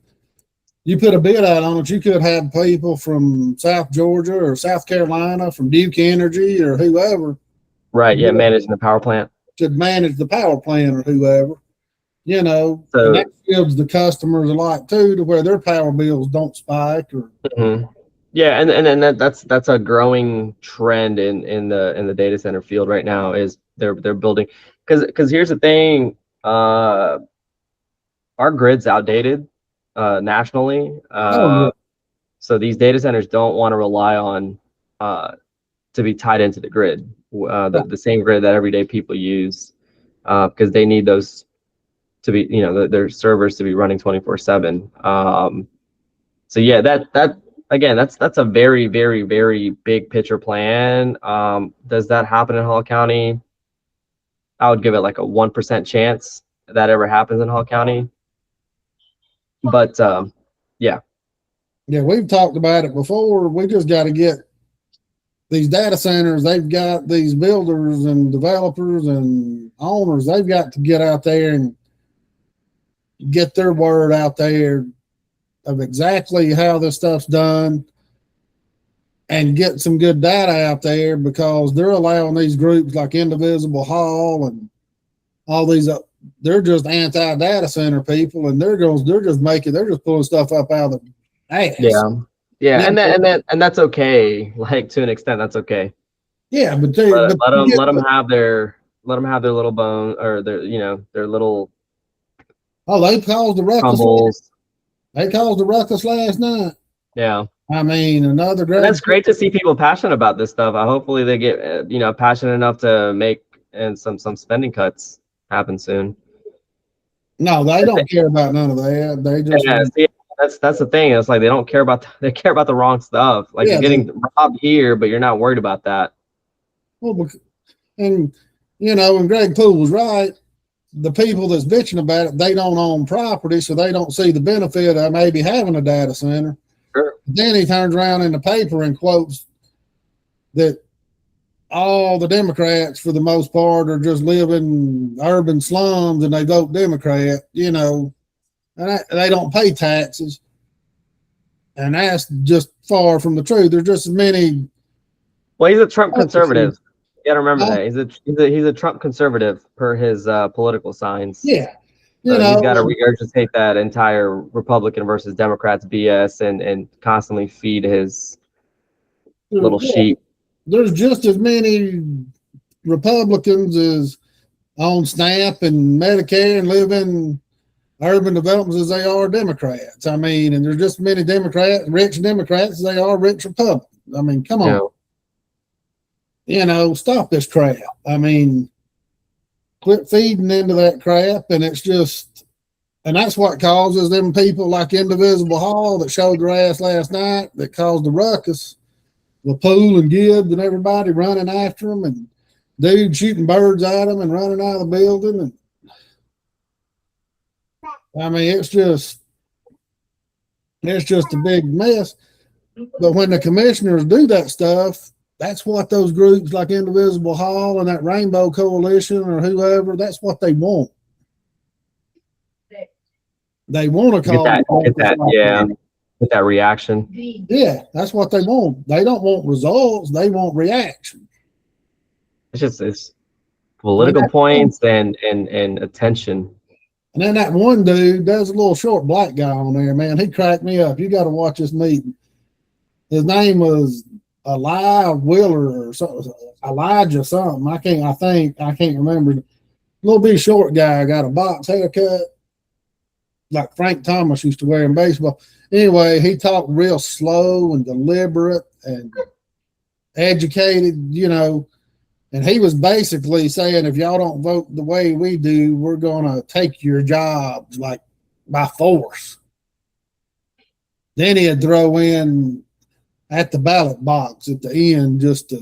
bid out on it, you could have people from South Georgia or South Carolina, from Duke Energy or whoever. Right, yeah, managing the power plant. Should manage the power plant or whoever. So, and that shields the customers a lot too, to where their power bills don't spike. Or yeah, and that's a growing trend in the data center field right now. Is they're building, because here's the thing, our grid's outdated nationally. So these data centers don't want to rely on to be tied into the grid, the same grid that everyday people use, because they need those to be, their servers to be running 24/7. So yeah, that again, that's a very, very, very big picture plan. Does that happen in Hall County? I would give it like a 1% chance that ever happens in Hall County. But yeah, we've talked about it before. We just got to get these data centers. They've got these builders and developers and owners. They've got to get out there and get their word out there of exactly how this stuff's done, and get some good data out there, because they're allowing these groups like Indivisible Hall and all these. They're just anti-data center people, and they're just pulling stuff up out of the ass. Yeah, and that's okay. Like, to an extent, that's okay. Yeah, but let them have their little bone, or their little. Oh, they caused the ruckus. They caused the ruckus last night. Yeah. I mean, another great. That's great to see people passionate about this stuff. Hopefully they get passionate enough to make some spending cuts happen soon. No, they don't care about none of that. They just Yeah, see, that's the thing. It's like they don't care about they care about the wrong stuff. Like yeah. you're getting robbed here, but you're not worried about that. Well, and you know, and Greg Poole was right. The people that's bitching about it, they don't own property, so they don't see the benefit of maybe having a data center. Sure. Then he turns around in the paper and quotes that all the Democrats, for the most part, are just live in urban slums and they vote Democrat, you know, and they don't pay taxes. And that's just far from the truth. There's just as many. Well, he's a Trump conservative. You gotta remember that he's a Trump conservative per his political signs. Yeah, you so know, he's got to regurgitate that entire Republican versus Democrats BS and constantly feed his little sheep. There's just as many Republicans as on SNAP and Medicare and live in urban developments as they are Democrats. I mean, and there's just as many rich Democrats as they are rich Republicans. I mean, come on. You know, stop this crap. I mean, quit feeding into that crap. And it's just, and that's what causes them people like Indivisible Hall that showed their ass last night that caused the ruckus. Poole and Gibbs and everybody running after them and dude shooting birds at them and running out of the building. And I mean, it's just a big mess. But when the commissioners do that stuff, that's what those groups like Indivisible Hall and that Rainbow Coalition or whoever, that's what they want. They want to call get that reaction. Yeah, that's what they want. They don't want results. They want reaction. It's political points and attention. And then that one dude, there's a little short black guy on there, man. He cracked me up. You got to watch this meeting. His name was Elijah Willer or something, Elijah something. I can't remember. A little bit short guy, got a box haircut, like Frank Thomas used to wear in baseball. Anyway, he talked real slow and deliberate and educated, you know, and he was basically saying, if y'all don't vote the way we do, we're going to take your jobs like by force. Then he'd throw in at the ballot box at the end just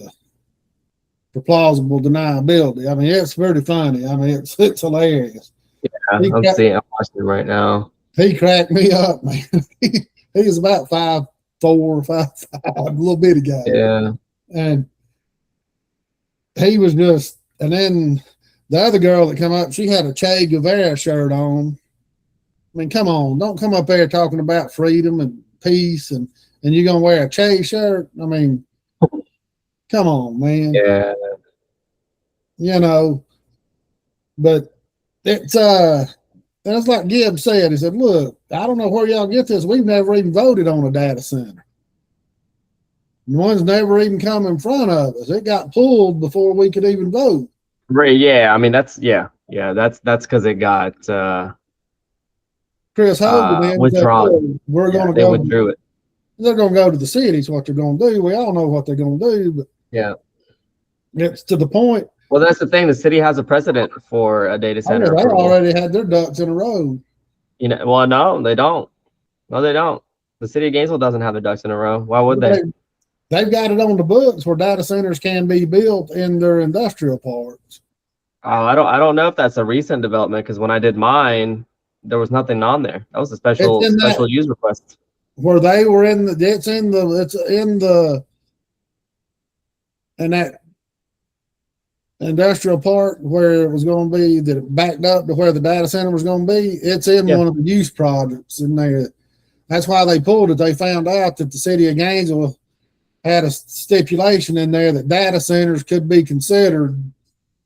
for plausible deniability. I mean, it's pretty funny. I mean, it's hilarious. Yeah, I'm watching it right now. He cracked me up, man. He was about 5'4", 5'5", a little bitty guy. Yeah. And he was just, and then the other girl that come up, she had a Che Guevara shirt on. I mean, come on, don't come up there talking about freedom and peace and you're going to wear a Che shirt. I mean, come on, man. Yeah. You know, but it's like Gibbs said. He said, look, I don't know where y'all get this. We've never even voted on a data center. One's never even come in front of us. It got pulled before we could even vote. Right. Yeah. I mean, that's because it got Chris Hogan withdrawn. We're going to go. They withdrew it. They're going to go to the city. It's what they're going to do. We all know what they're going to do. But yeah, it's to the point. Well, that's the thing. The city has a precedent for a data center. They already had their ducks in a row. You know, well, no, they don't. No, they don't. The city of Gainesville doesn't have their ducks in a row. Why would they? They've got it on the books where data centers can be built in their industrial parks. Oh, I don't know if that's a recent development because when I did mine, there was nothing on there. That was a special use request. Where they were in that industrial park where it was going to be that backed up to where the data center was going to be. It's in one of the use projects in there. That's why they pulled it. They found out that the city of Gainesville had a stipulation in there that data centers could be considered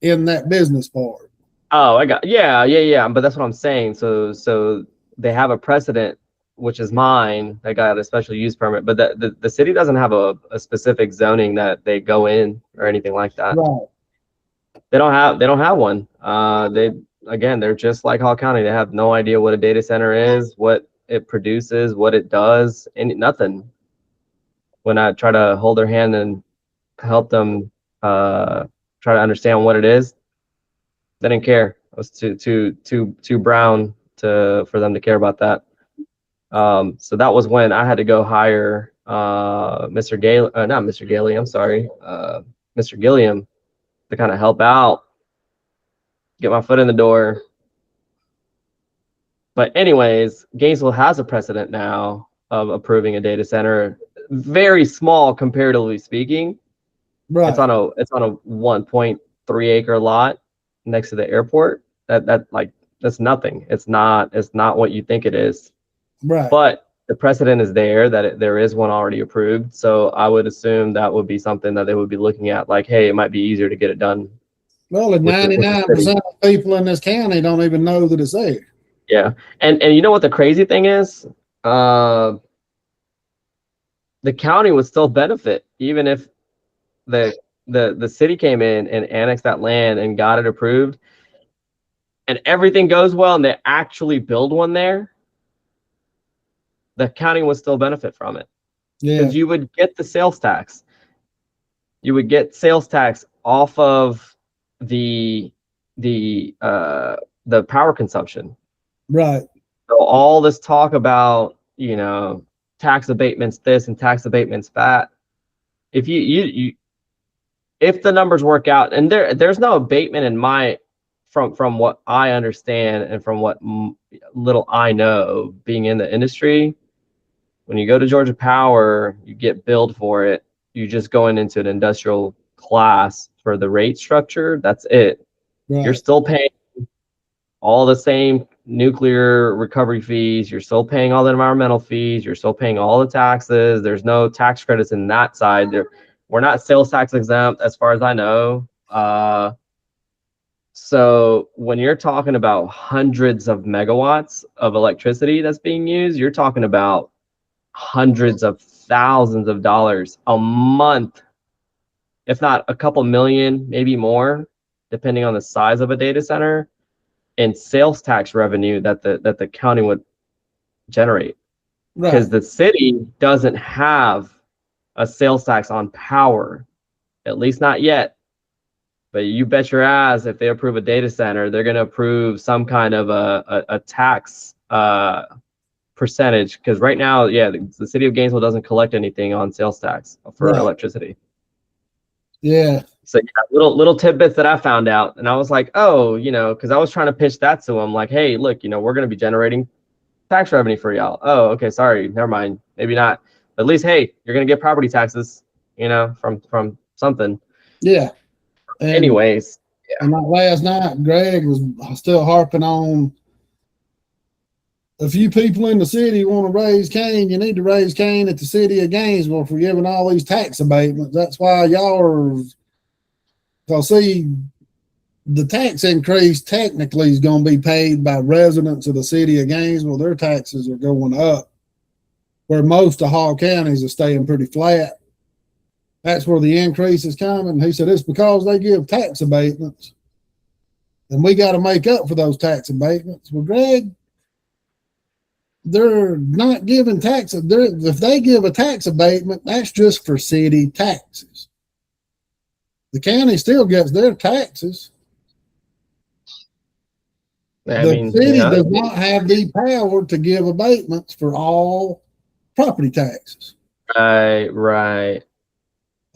in that business park. Oh, I got, yeah. But that's what I'm saying. So they have a precedent, which is mine. They got a special use permit, but the city doesn't have a specific zoning that they go in or anything like that. Right. They don't have one. They're just like Hall County. They have no idea what a data center is, what it produces, what it does, and nothing. When I try to hold their hand and help them try to understand what it is, they didn't care. I was too brown for them to care about that. So that was when I had to go hire Mr. Gilliam to kind of help out, get my foot in the door. But anyways, Gainesville has a precedent now of approving a data center, very small comparatively speaking. Right. It's on a 1.3 acre lot next to the airport. That's nothing. It's not what you think it is. Right. But the precedent is there that there is one already approved. So I would assume that would be something that they would be looking at, like, hey, it might be easier to get it done. Well, 99% of people in this county don't even know that it's there. Yeah. And you know what the crazy thing is? The county would still benefit even if the city came in and annexed that land and got it approved and everything goes well and they actually build one there. The county would still benefit from it. Yeah. Because you would get the sales tax. You would get sales tax off of the power consumption. Right. So all this talk about, tax abatements this and tax abatements that, if if the numbers work out, and there's no abatement in from what I understand and from what little I know being in the industry, when you go to Georgia Power, you get billed for it. You just going into an industrial class for the rate structure. That's it. Right. You're still paying all the same nuclear recovery fees. You're still paying all the environmental fees. You're still paying all the taxes. There's no tax credits in that side. We're not sales tax exempt as far as I know. So when you're talking about hundreds of megawatts of electricity that's being used, you're talking about hundreds of thousands of dollars a month, if not a couple million, maybe more, depending on the size of a data center, in sales tax revenue that the county would generate. Because the city doesn't have a sales tax on power, at least not yet. But you bet your ass if they approve a data center, they're going to approve some kind of a tax percentage. Because right now, the city of Gainesville doesn't collect anything on sales tax for electricity. Yeah. So little tidbits that I found out, and I was like, oh, because I was trying to pitch that to them, like, hey, look, we're going to be generating tax revenue for y'all. Oh, okay, sorry, never mind, maybe not. But at least, hey, you're going to get property taxes, from something. Yeah. And, anyways, and like last night, Greg was still harping on, a few people in the city want to raise Cain. You need to raise Cain at the city of Gainesville for giving all these tax abatements. That's why y'all are. So see, the tax increase technically is going to be paid by residents of the city of Gainesville. Their taxes are going up, where most of Hall counties are staying pretty flat. That's where the increase is coming. He said it's because they give tax abatements, and we got to make up for those tax abatements. Well, Greg, they're not giving taxes. If they give a tax abatement, that's just for city taxes. The county still gets their taxes. The city does not have the power to give abatements for all property taxes. Right.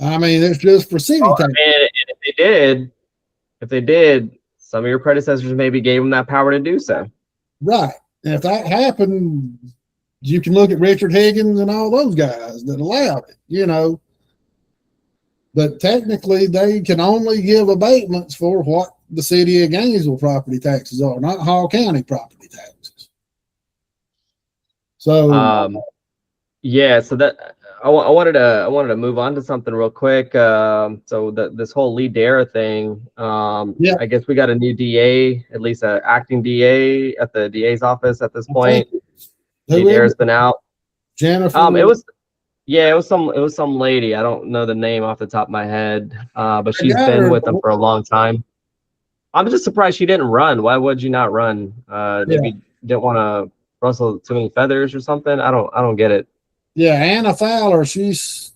I mean, it's just for city taxes. And if they did, some of your predecessors maybe gave them that power to do so. Right. And if that happened, you can look at Richard Higgins and all those guys that allowed it, But technically, they can only give abatements for what the city of Gainesville property taxes are, not Hall County property taxes. So, so that I wanted to move on to something real quick. So this whole Lee Dyer thing. I guess we got a new DA, at least an acting DA at the DA's office at this point. Lee Dyer's been out. Jennifer. It was some lady. I don't know the name off the top of my head, but she's been with them for a long time. I'm just surprised she didn't run. Why would you not run? Maybe didn't want to rustle too many feathers or something. I don't get it. Yeah, Anna Fowler, she's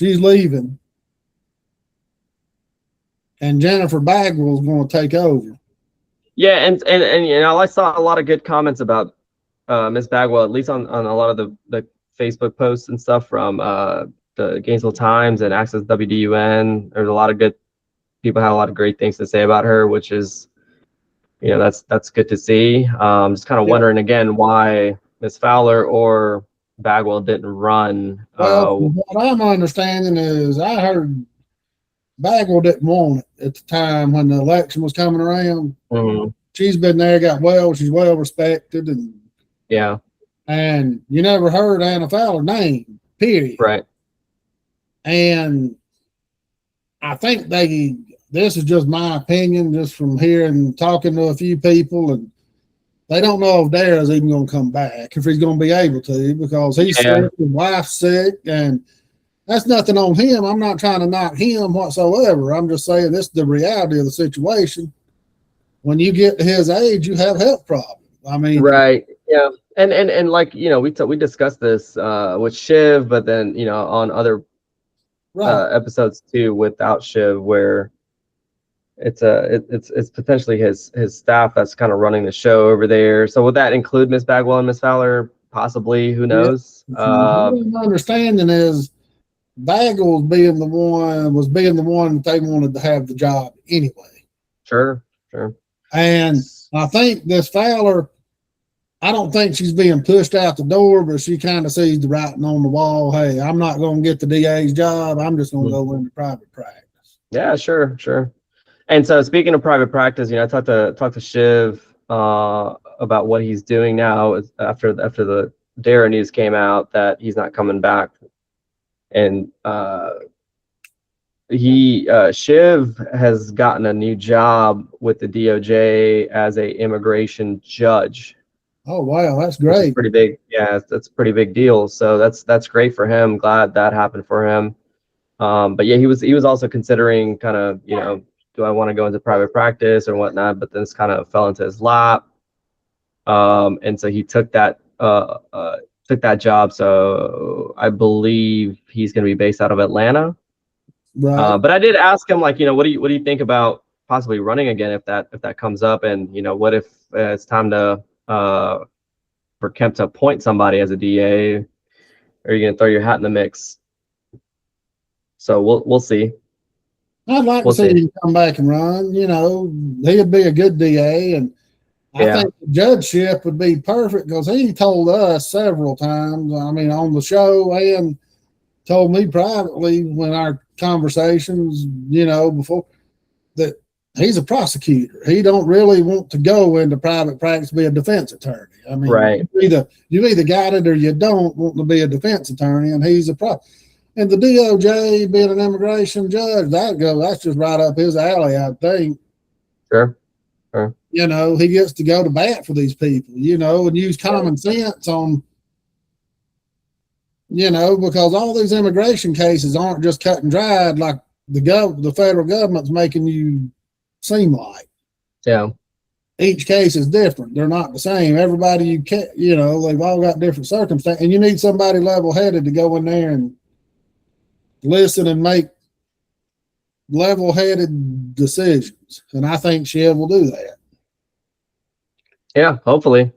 leaving, and Jennifer Bagwell's going to take over. Yeah, and you know, I saw a lot of good comments about Miss Bagwell, at least on a lot of the Facebook posts and stuff from the Gainesville Times and Access WDUN. There's a lot of good people had a lot of great things to say about her, which is, you know, that's good to see. Just kind of wondering again why Miss Fowler or Bagwell didn't run. Well, from what I'm understanding is I heard Bagwell didn't want it at the time when the election was coming around. Mhm. She's been there, she's well respected, and Yeah, and you never heard Anna Fowler's name, period. right. And I think this is just my opinion, just from hearing, talking to a few people, and they don't know if Dyer's even going to come back, if he's going to be able to, because he's sick, his wife's sick, and that's nothing on him. I'm not trying to knock him whatsoever. I'm just saying this is the reality of the situation. When you get to his age, you have health problems. I mean, right. Yeah. And like, you know, we discussed this with Shiv, but then, you know, on other episodes too without Shiv, where it's potentially his staff that's kind of running the show over there. So would that include Miss Bagwell and Miss Fowler? Possibly, who knows? My understanding is Bagwell was being the one that they wanted to have the job anyway. Sure. And I think this Fowler, I don't think she's being pushed out the door, but she kind of sees the writing on the wall. Hey, I'm not going to get the DA's job. I'm just going to go into private practice. Yeah, sure. And so speaking of private practice, you know, I talked to Shiv about what he's doing now after the Dyer news came out that he's not coming back. And Shiv has gotten a new job with the DOJ as a immigration judge. Oh wow, that's great. Pretty big. Yeah, that's a pretty big deal. So that's great for him. Glad that happened for him. But yeah, he was also considering kind of, you know, do I want to go into private practice or whatnot? But then this kind of fell into his lap. And so he took that job. So I believe he's going to be based out of Atlanta. Right. But I did ask him, like, you know, what do you think about possibly running again if that comes up? And, you know, what if it's time to for Kemp to appoint somebody as a DA? Are you going to throw your hat in the mix? So we'll see. I'd like to see him come back and run. You know, he'd be a good DA, and I think the judgeship would be perfect because he told us several times, I mean, on the show, and told me privately when our conversations, you know, before, that he's a prosecutor. He don't really want to go into private practice to be a defense attorney. I mean, right. you either got it or you don't want to be a defense attorney, and he's a and the DOJ being an immigration judge, that's just right up his alley, I think. Sure. You know, he gets to go to bat for these people, you know, and use common sense on, you know, because all these immigration cases aren't just cut and dried like the federal government's making you seem like. Yeah. Each case is different. They're not the same. Everybody you know, they've all got different circumstances, and you need somebody level-headed to go in there and listen and make level-headed decisions. And I think Shiv will do that. Yeah, hopefully.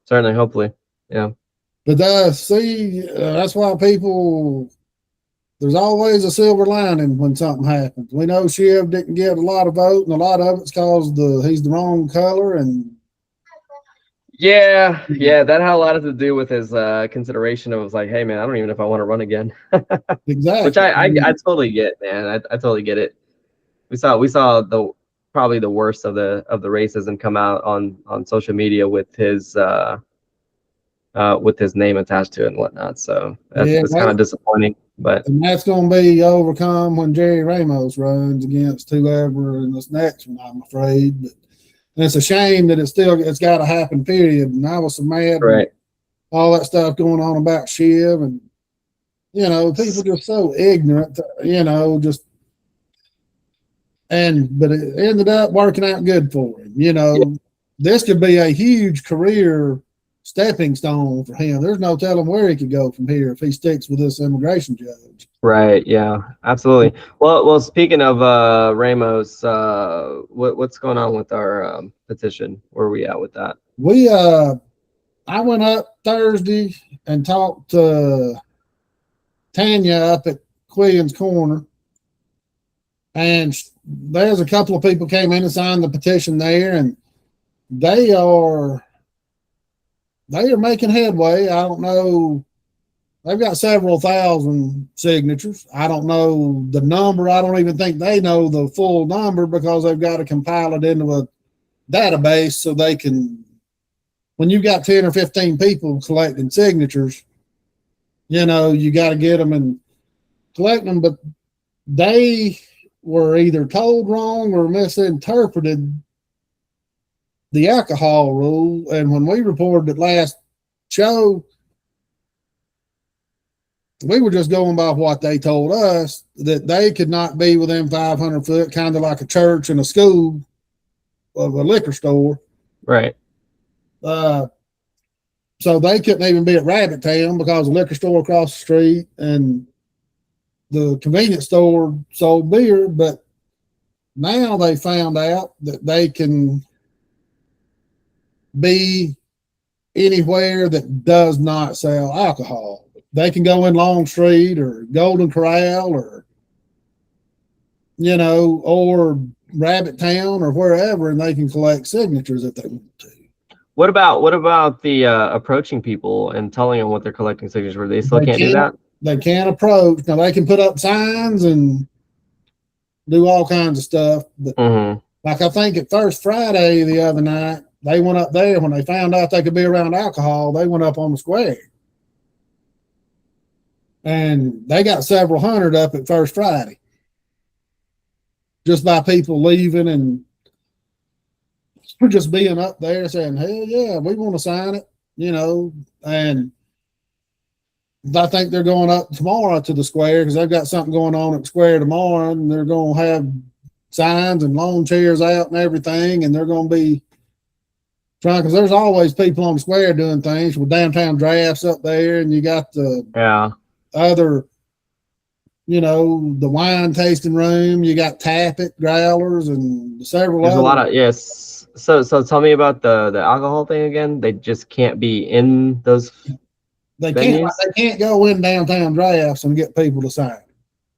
Certainly, hopefully. Yeah. But that's why there's always a silver lining when something happens. We know Shiv didn't get a lot of vote, and a lot of it's because he's the wrong color. And yeah, that had a lot to do with his consideration of, like, hey man, I don't even know if I want to run again. Exactly. Which I totally get, man. I totally get it. We saw probably the worst of the racism come out on social media with his name attached to it and whatnot. So that's kind of disappointing. And that's going to be overcome when Jerry Ramos runs against whoever in this next one, I'm afraid. But it's a shame that it's got to happen, period. And I was so mad. Right. All that stuff going on about Shiv, and, you know, people just so ignorant, you know, but it ended up working out good for him. You know, this could be a huge career stepping stone for him. There's no telling where he could go from here if he sticks with this immigration judge. Right. Yeah, absolutely. Well, speaking of Ramos, what's going on with our petition? Where are we at with that? I went up Thursday and talked to Tanya up at Quillian's Corner, and there's a couple of people came in and signed the petition there, and they are making headway. I don't know. They've got several thousand signatures. I don't know the number. I don't even think they know the full number because they've got to compile it into a database so they can, when you've got 10 or 15 people collecting signatures, you know, you got to get them and collect them. But they were either told wrong or misinterpreted the alcohol rule. And when we reported it last show, we were just going by what they told us, that they could not be within 500 foot, kind of like a church and a school of a liquor store. Right. So they couldn't even be at Rabbit Town because the liquor store across the street and the convenience store sold beer. But now they found out that they can be anywhere that does not sell alcohol. They can go in Long Street or Golden Corral or, you know, or Rabbit Town or wherever, and they can collect signatures if they want to. What about the approaching people and telling them what they're collecting signatures for? They still can't do that? They can't approach. Now they can put up signs and do all kinds of stuff. But like I think at First Friday the other night, they went up there when they found out they could be around alcohol. They went up on the square. And they got several hundred up at First Friday just by people leaving and just being up there saying, hell yeah, we want to sign it, you know. And I think they're going up tomorrow to the square because they've got something going on at the square tomorrow, and they're going to have signs and lawn chairs out and everything, and they're going to be trying, because there's always people on the square doing things with downtown drafts up there, and you got the other, you know, the wine tasting room, you got Tappet, Growlers, and several There's other. A lot of, yes. So tell me about the alcohol thing again. They just can't be in those They venues? can't go in downtown drafts and get people to sign.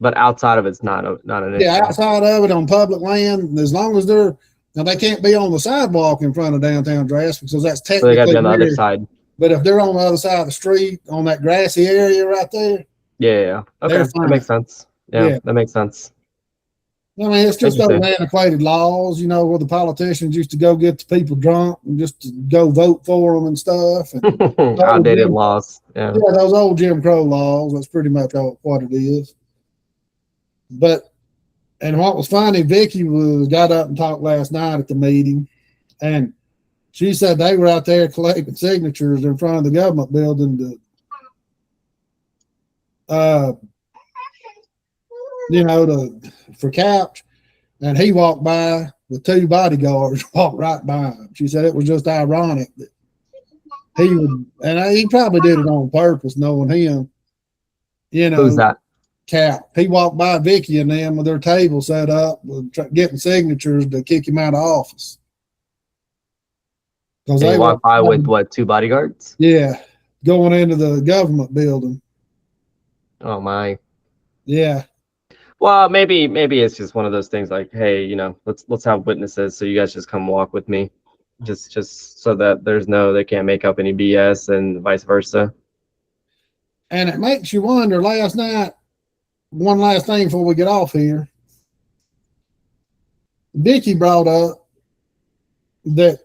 But outside of it's not an issue. Yeah, outside of it on public land, as long as they're, now they can't be on the sidewalk in front of downtown drafts because that's So technically they got to be on the other side. But if they're on the other side of the street on that grassy area right there, Yeah. Okay, that makes sense. Yeah, that makes sense. I mean, it's just those antiquated laws, you know, where the politicians used to go get the people drunk and just to go vote for them and stuff. And outdated laws. Yeah, those old Jim Crow laws. That's pretty much what it is. But, and what was funny, Vicky got up and talked last night at the meeting, and she said they were out there collecting signatures in front of the government building for Couch, and he walked by with two bodyguards, walked right by him. She said it was just ironic that he would, and he probably did it on purpose, knowing him. You know, who's that? Couch. He walked by Vicky and them with their table set up, getting signatures to kick him out of office. Because they walked by with what, two bodyguards? Yeah, going into the government building. Oh my. Yeah. Well, maybe it's just one of those things like, hey, you know, let's have witnesses, so you guys just come walk with me, just so that they can't make up any BS and vice versa. And it makes you wonder. Last night, one last thing before we get off here, Vicky brought up that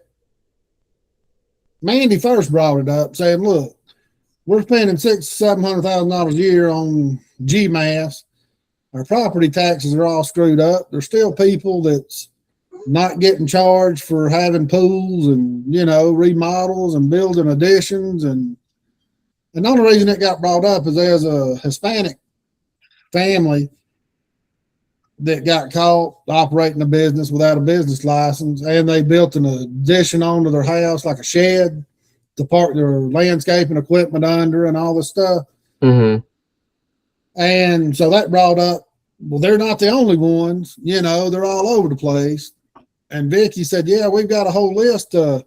Mandy first brought it up, saying, "Look, we're spending $600,000-700,000 a year on GMAS. Our property taxes are all screwed up. There's still people that's not getting charged for having pools and, you know, remodels and building additions. And the only reason it got brought up is there's a Hispanic family that got caught operating a business without a business license, and they built an addition onto their house, like a shed, to park their landscaping equipment under and all this stuff. Mm-hmm. And so that brought up, well, they're not the only ones, you know, they're all over the place. And Vicky said, yeah, we've got a whole list of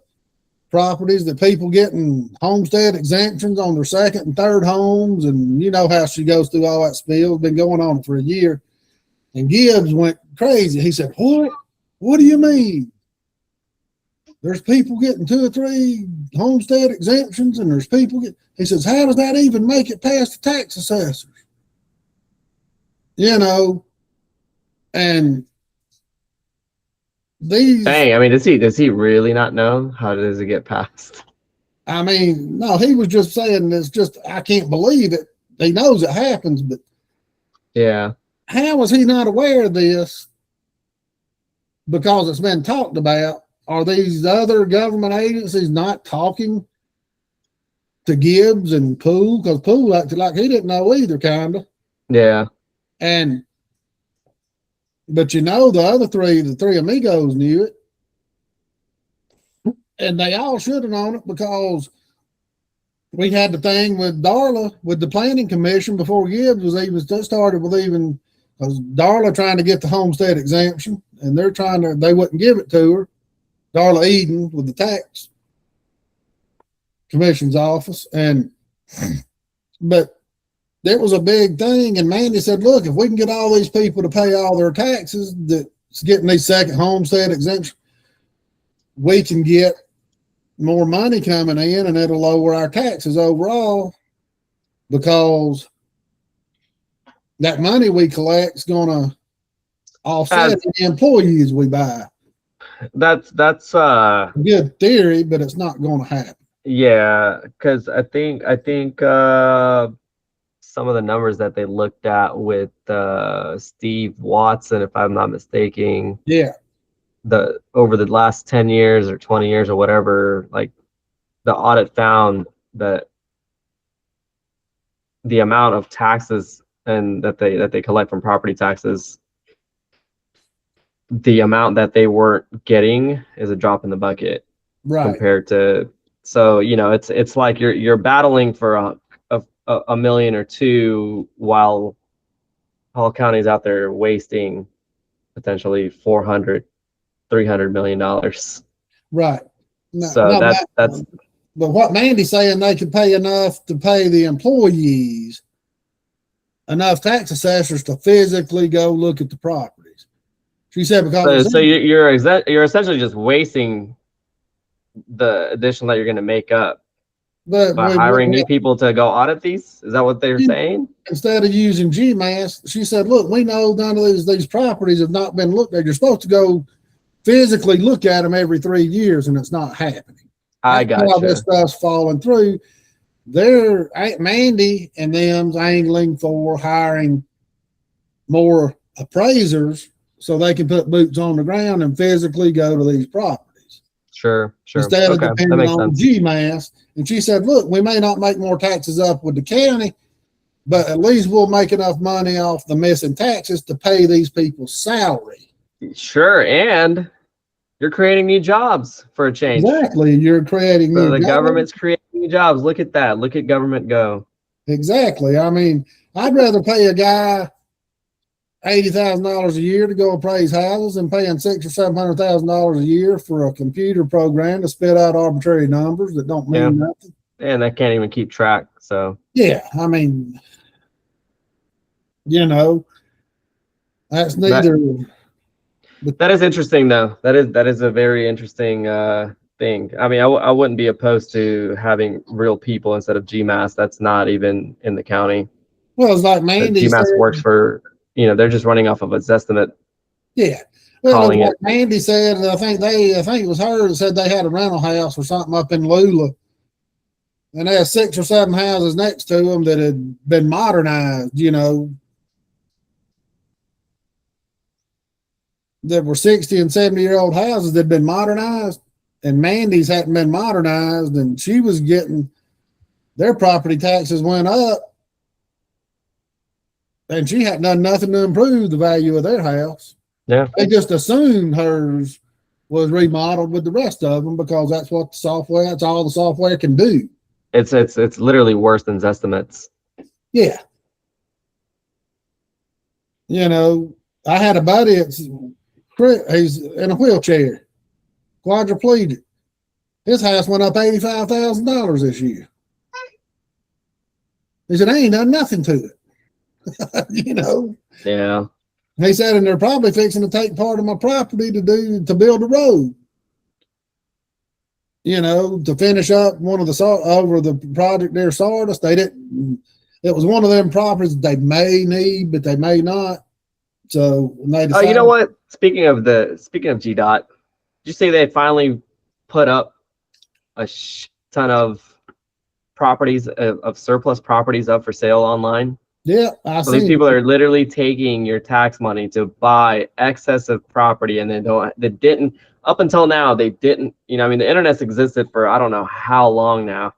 properties that people getting homestead exemptions on their second and third homes. And you know how she goes through all that spiel. It's been going on for a year. And Gibbs went crazy. He said, what? What do you mean? There's people getting 2 or 3 homestead exemptions, and there's people he says, how does that even make it past the tax assessors? You know, and these. Dang, I mean, does he really not know? How does it get passed? I mean, no, he was just saying it's just, I can't believe it. He knows it happens, but yeah, how was he not aware of this? Because it's been talked about. Are these other government agencies not talking to Gibbs and Poole? Because Poole acted like he didn't know either, kind of. yeah. But you know, the 3 amigos knew it. And they all should have known it because we had the thing with Darla, with the planning commission before Gibbs was even started with even, because Darla trying to get the homestead exemption, and they wouldn't give it to her. Darla Eden with the tax commission's office. But there was a big thing. And Mandy said, look, if we can get all these people to pay all their taxes that's getting these second homestead exemption, we can get more money coming in and it'll lower our taxes overall, because that money we collect is going to offset the employees we buy. That's good theory, but it's not going to happen. Yeah, because I think some of the numbers that they looked at with Steve Watson, if I'm not mistaken, yeah, over the last 10 years or 20 years or whatever, like the audit found that the amount of taxes and that they collect from property taxes, the amount that they weren't getting is a drop in the bucket, right? Compared to, so you know, it's like you're battling for a million or two while Hall County's out there wasting potentially $400-300 million. Right. So that's. But what Mandy's saying, they could pay enough to pay the employees, enough tax assessors to physically go look at the properties. She said because so you're essentially just wasting the addition that you're going to make up by hiring new people to go audit these. Is that what they're saying? Instead of using GMAS, she said, look, we know none of these properties have not been looked at. You're supposed to go physically look at them every 3 years, and it's not happening. I got you. This stuff's falling through. Mandy and them's angling for hiring more appraisers so they can put boots on the ground and physically go to these properties. Sure. Instead of depending on GMAS. And she said, look, we may not make more taxes up with the county, but at least we'll make enough money off the missing taxes to pay these people's salary. Sure, and you're creating new jobs for a change. Exactly. You're creating new jobs. The government's creating new jobs. Look at that. Look at government go. Exactly. I mean, I'd rather pay a guy $80,000 a year to go appraise houses and paying $600,000 or $700,000 a year for a computer program to spit out arbitrary numbers that don't mean nothing. And that can't even keep track. So yeah, I mean, you know, that's neither. That is interesting, though. That is a very interesting thing. I mean, I wouldn't be opposed to having real people instead of GMAS. That's not even in the county. Well, it's like Mandy GMAS works for, they're just running off of its estimate. Yeah. Well, like Mandy said, I think it was her that said they had a rental house or something up in Lula, and they had 6 or 7 houses next to them that had been modernized, that were 60 and 70-year-old houses that had been modernized, and Mandy's hadn't been modernized, and she was getting, their property taxes went up, and she hadn't done nothing to improve the value of their house. Yeah. They just assumed hers was remodeled with the rest of them because that's what that's all the software can do. It's literally worse than Zestimates. Yeah. You know, I had a buddy he's in a wheelchair, quadriplegic. His house went up $85,000 this year. He said, "I ain't done nothing to it." You know. Yeah. He said, and they're probably fixing to take part of my property to build a road. You know, to finish up one of over the project there, Sardis. They didn't. It was one of them properties they may need, but they may not. So they decided, oh, you know what? Speaking of GDOT, did you say they finally put up a ton of properties of surplus properties up for sale online? Yeah, so these people are literally taking your tax money to buy excessive property, and they didn't up until now. They didn't. You know, I mean, the internet's existed for I don't know how long now,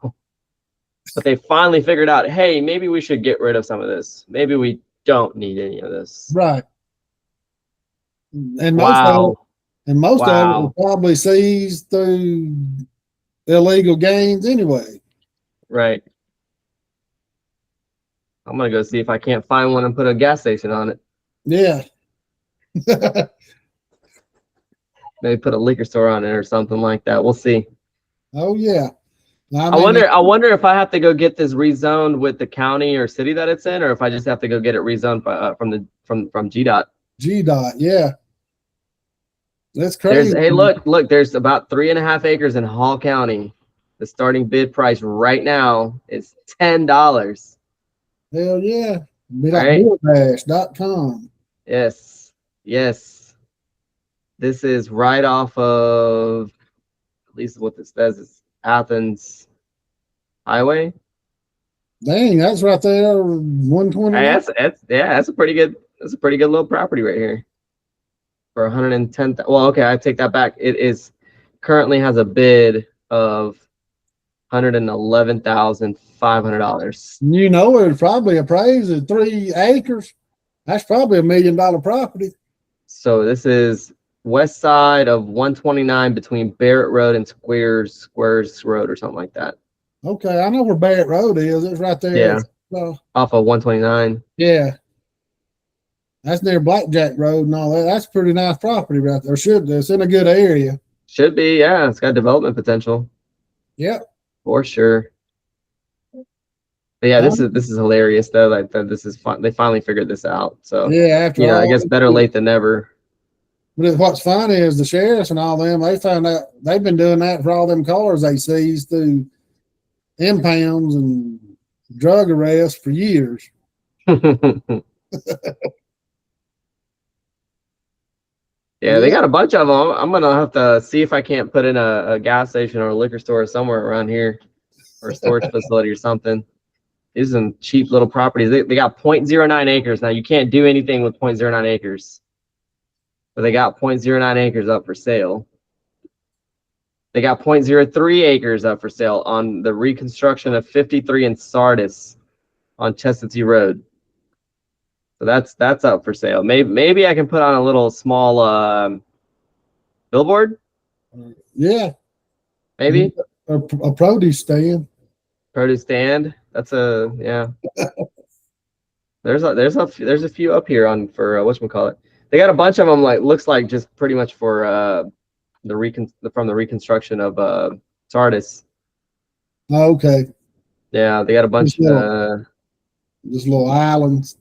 but they finally figured out, hey, maybe we should get rid of some of this. Maybe we don't need any of this. Right. And most of it was probably seized through illegal gains anyway. Right. I'm gonna go see if I can't find one and put a gas station on it. Yeah. Maybe put a liquor store on it or something like that. We'll see. Oh yeah. I wonder if I have to go get this rezoned with the county or city that it's in, or if I just have to go get it rezoned from GDOT. GDOT, yeah. That's crazy. Hey, look, there's about 3.5 acres in Hall County. The starting bid price right now is $10. Hell yeah. Be like right. DoorDash.com. Yes. This is right off of, at least what this says is Athens Highway. Dang, that's right there. 120. That's a pretty good little property right here. For 110. Well, okay, I take that back. It is currently has a bid of $111,500. You know, it's probably appraised at 3 acres. That's probably $1 million property. So this is west side of 129 between Barrett Road and Squares Road or something like that. Okay, I know where Barrett Road is. It's right there. Yeah. Off of 129. Yeah. That's near Blackjack Road and all that. That's pretty nice property right there. It's in a good area. Should be, yeah. It's got development potential. Yep. For sure. But yeah, this is hilarious though. Like this is fun. They finally figured this out. So yeah, after all, I guess better late than never. But what's funny is the sheriffs and all them, they found out they've been doing that for all them cars they seized through impounds and drug arrests for years. Yeah, they got a bunch of them. I'm gonna have to see if I can't put in a gas station or a liquor store somewhere around here, or a storage facility or something. These are some cheap little properties. They got 0.09 acres. Now you can't do anything with 0.09 acres, but they got 0.09 acres up for sale. They got 0.03 acres up for sale on the reconstruction of 53 in Sardis on Chestatee Road. So that's up for sale. Maybe I can put on a little small billboard. Yeah. Maybe a produce stand. Produce stand. That's yeah. There's a few up here for whatchamacallit. They got a bunch of them. Like looks like just pretty much for the reconstruction of Sardis. Oh, okay. Yeah, they got a bunch of just little islands.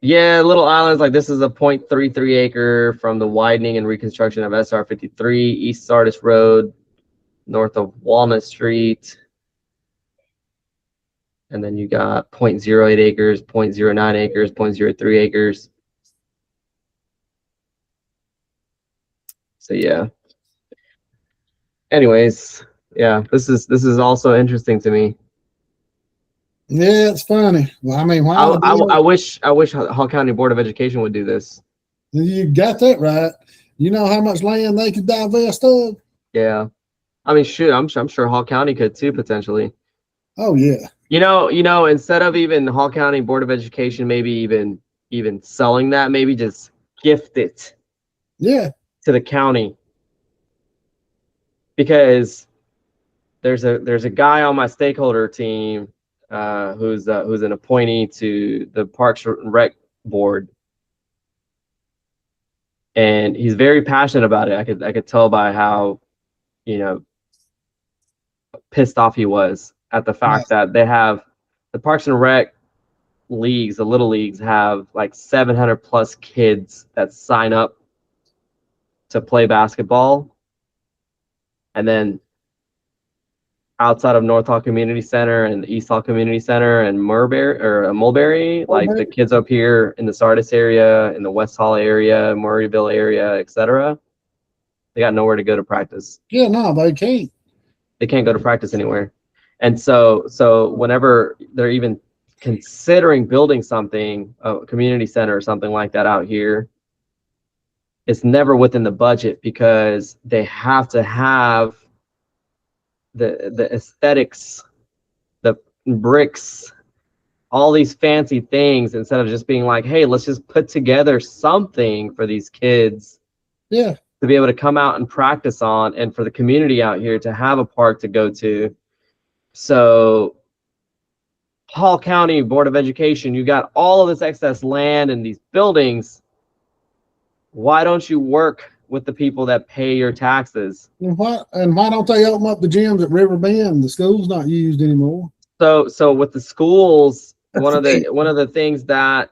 Yeah, little islands. Like this is a 0.33 acre from the widening and reconstruction of SR 53 East Sardis Road, north of Walnut Street. And then you got 0.08 acres, 0.09 acres, 0.03 acres. So yeah. Anyways, yeah, this is also interesting to me. Yeah, it's funny. Well, I mean, I wish Hall County Board of Education would do this. You got that right. You know how much land they could divest of? Yeah, I mean, shoot, I'm sure Hall County could too potentially. Oh yeah. You know, instead of even Hall County Board of Education, maybe even selling that, maybe just gift it. Yeah. To the county. because there's a guy on my stakeholder team who's an appointee to the Parks and Rec board, and he's very passionate about it. I could tell by how, you know, pissed off he was at the fact that they have the Parks and Rec leagues, the little leagues, have like 700 plus kids that sign up to play basketball, and then outside of North Hall Community Center and East Hall Community Center and Mulberry, like the kids up here in the Sardis area, in the West Hall area, Murrayville area, etc., they got nowhere to go to practice. Yeah, no, they can't. They can't go to practice anywhere. And so whenever they're even considering building something, a community center or something like that out here, it's never within the budget because they have to have the aesthetics, the bricks, all these fancy things, instead of just being like, hey, let's just put together something for these kids to be able to come out and practice on, and for the community out here to have a park to go to. So Hall County Board of Education, you got all of this excess land and these buildings. Why don't you work with the people that pay your taxes? And why don't they open up the gyms at River Bend? The school's not used anymore. So with the schools, one of the things that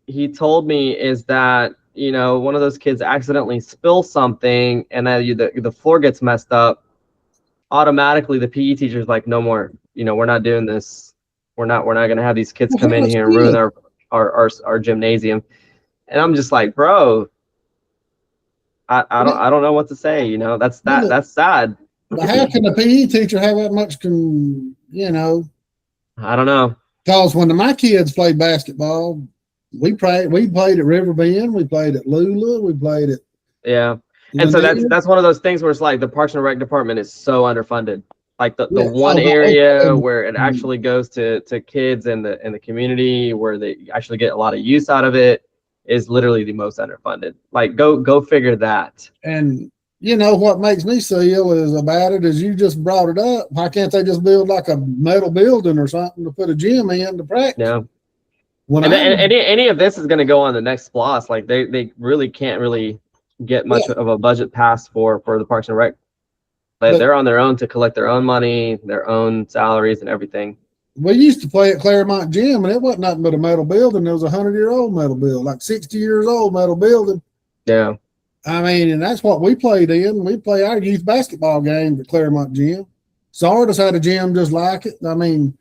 he told me is that, you know, one of those kids accidentally spills something and the floor gets messed up. Automatically, the PE teacher's like, no more. You know, we're not doing this. We're not going to have these kids come in here and ruin our gymnasium. And I'm just like, bro, I don't know what to say. You know, that's sad. But how can a PE teacher have that much? You know, I don't know. Because when my kids played basketball, we played at River Bend, we played at Lula, we played at And so that's one of those things where it's like the Parks and Rec department is so underfunded. Like the one area where it actually goes to kids in the community where they actually get a lot of use out of it is literally the most underfunded. Like go figure that. And you know what makes me seal is you just brought it up. Why can't they just build like a metal building or something to put a gym in to practice? Yeah. And any of this is going to go on the next SPLOST. Like they really can't really get much of a budget passed for the Parks and Rec. But they're on their own to collect their own money, their own salaries and everything. We used to play at Claremont Gym, and it wasn't nothing but a metal building. It was 100-year-old metal building, like 60 years old metal building. Yeah. I mean, and that's what we played in. We play our youth basketball games at Claremont Gym. Sardis had a gym just like it. I mean,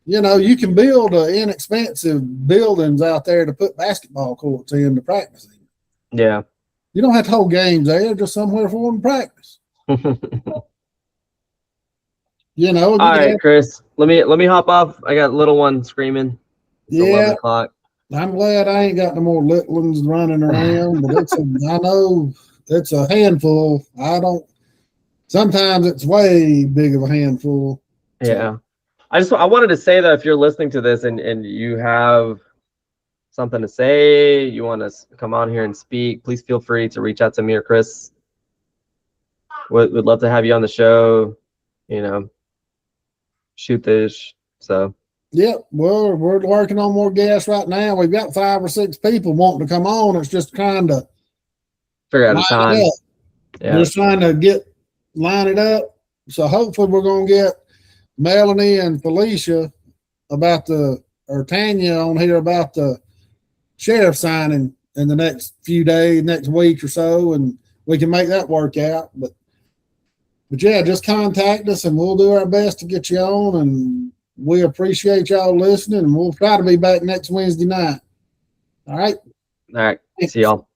you know, you can build inexpensive buildings out there to put basketball courts in to practice in. Yeah. You don't have to hold games there, just somewhere for them to practice. You know. All right, Chris. Let me hop off. I got little one screaming. It's 11 o'clock. I'm glad I ain't got no more little ones running around, but I know it's a handful. Sometimes it's way big of a handful. Yeah. I wanted to say that if you're listening to this and you have something to say, you want to come on here and speak, please feel free to reach out to me or Chris. We'd love to have you on the show, you know, shoot this. So yep, we're working on more guests right now. We've got 5 or 6 people wanting to come on. It's just trying to figure out a time. Yeah. Just trying to line it up. So hopefully we're gonna get Melanie and Felicia or Tanya on here about the sheriff signing in the next few days, next week or so, and we can make that work out. But yeah, just contact us and we'll do our best to get you on, and we appreciate y'all listening, and we'll try to be back next Wednesday night. All right. See y'all.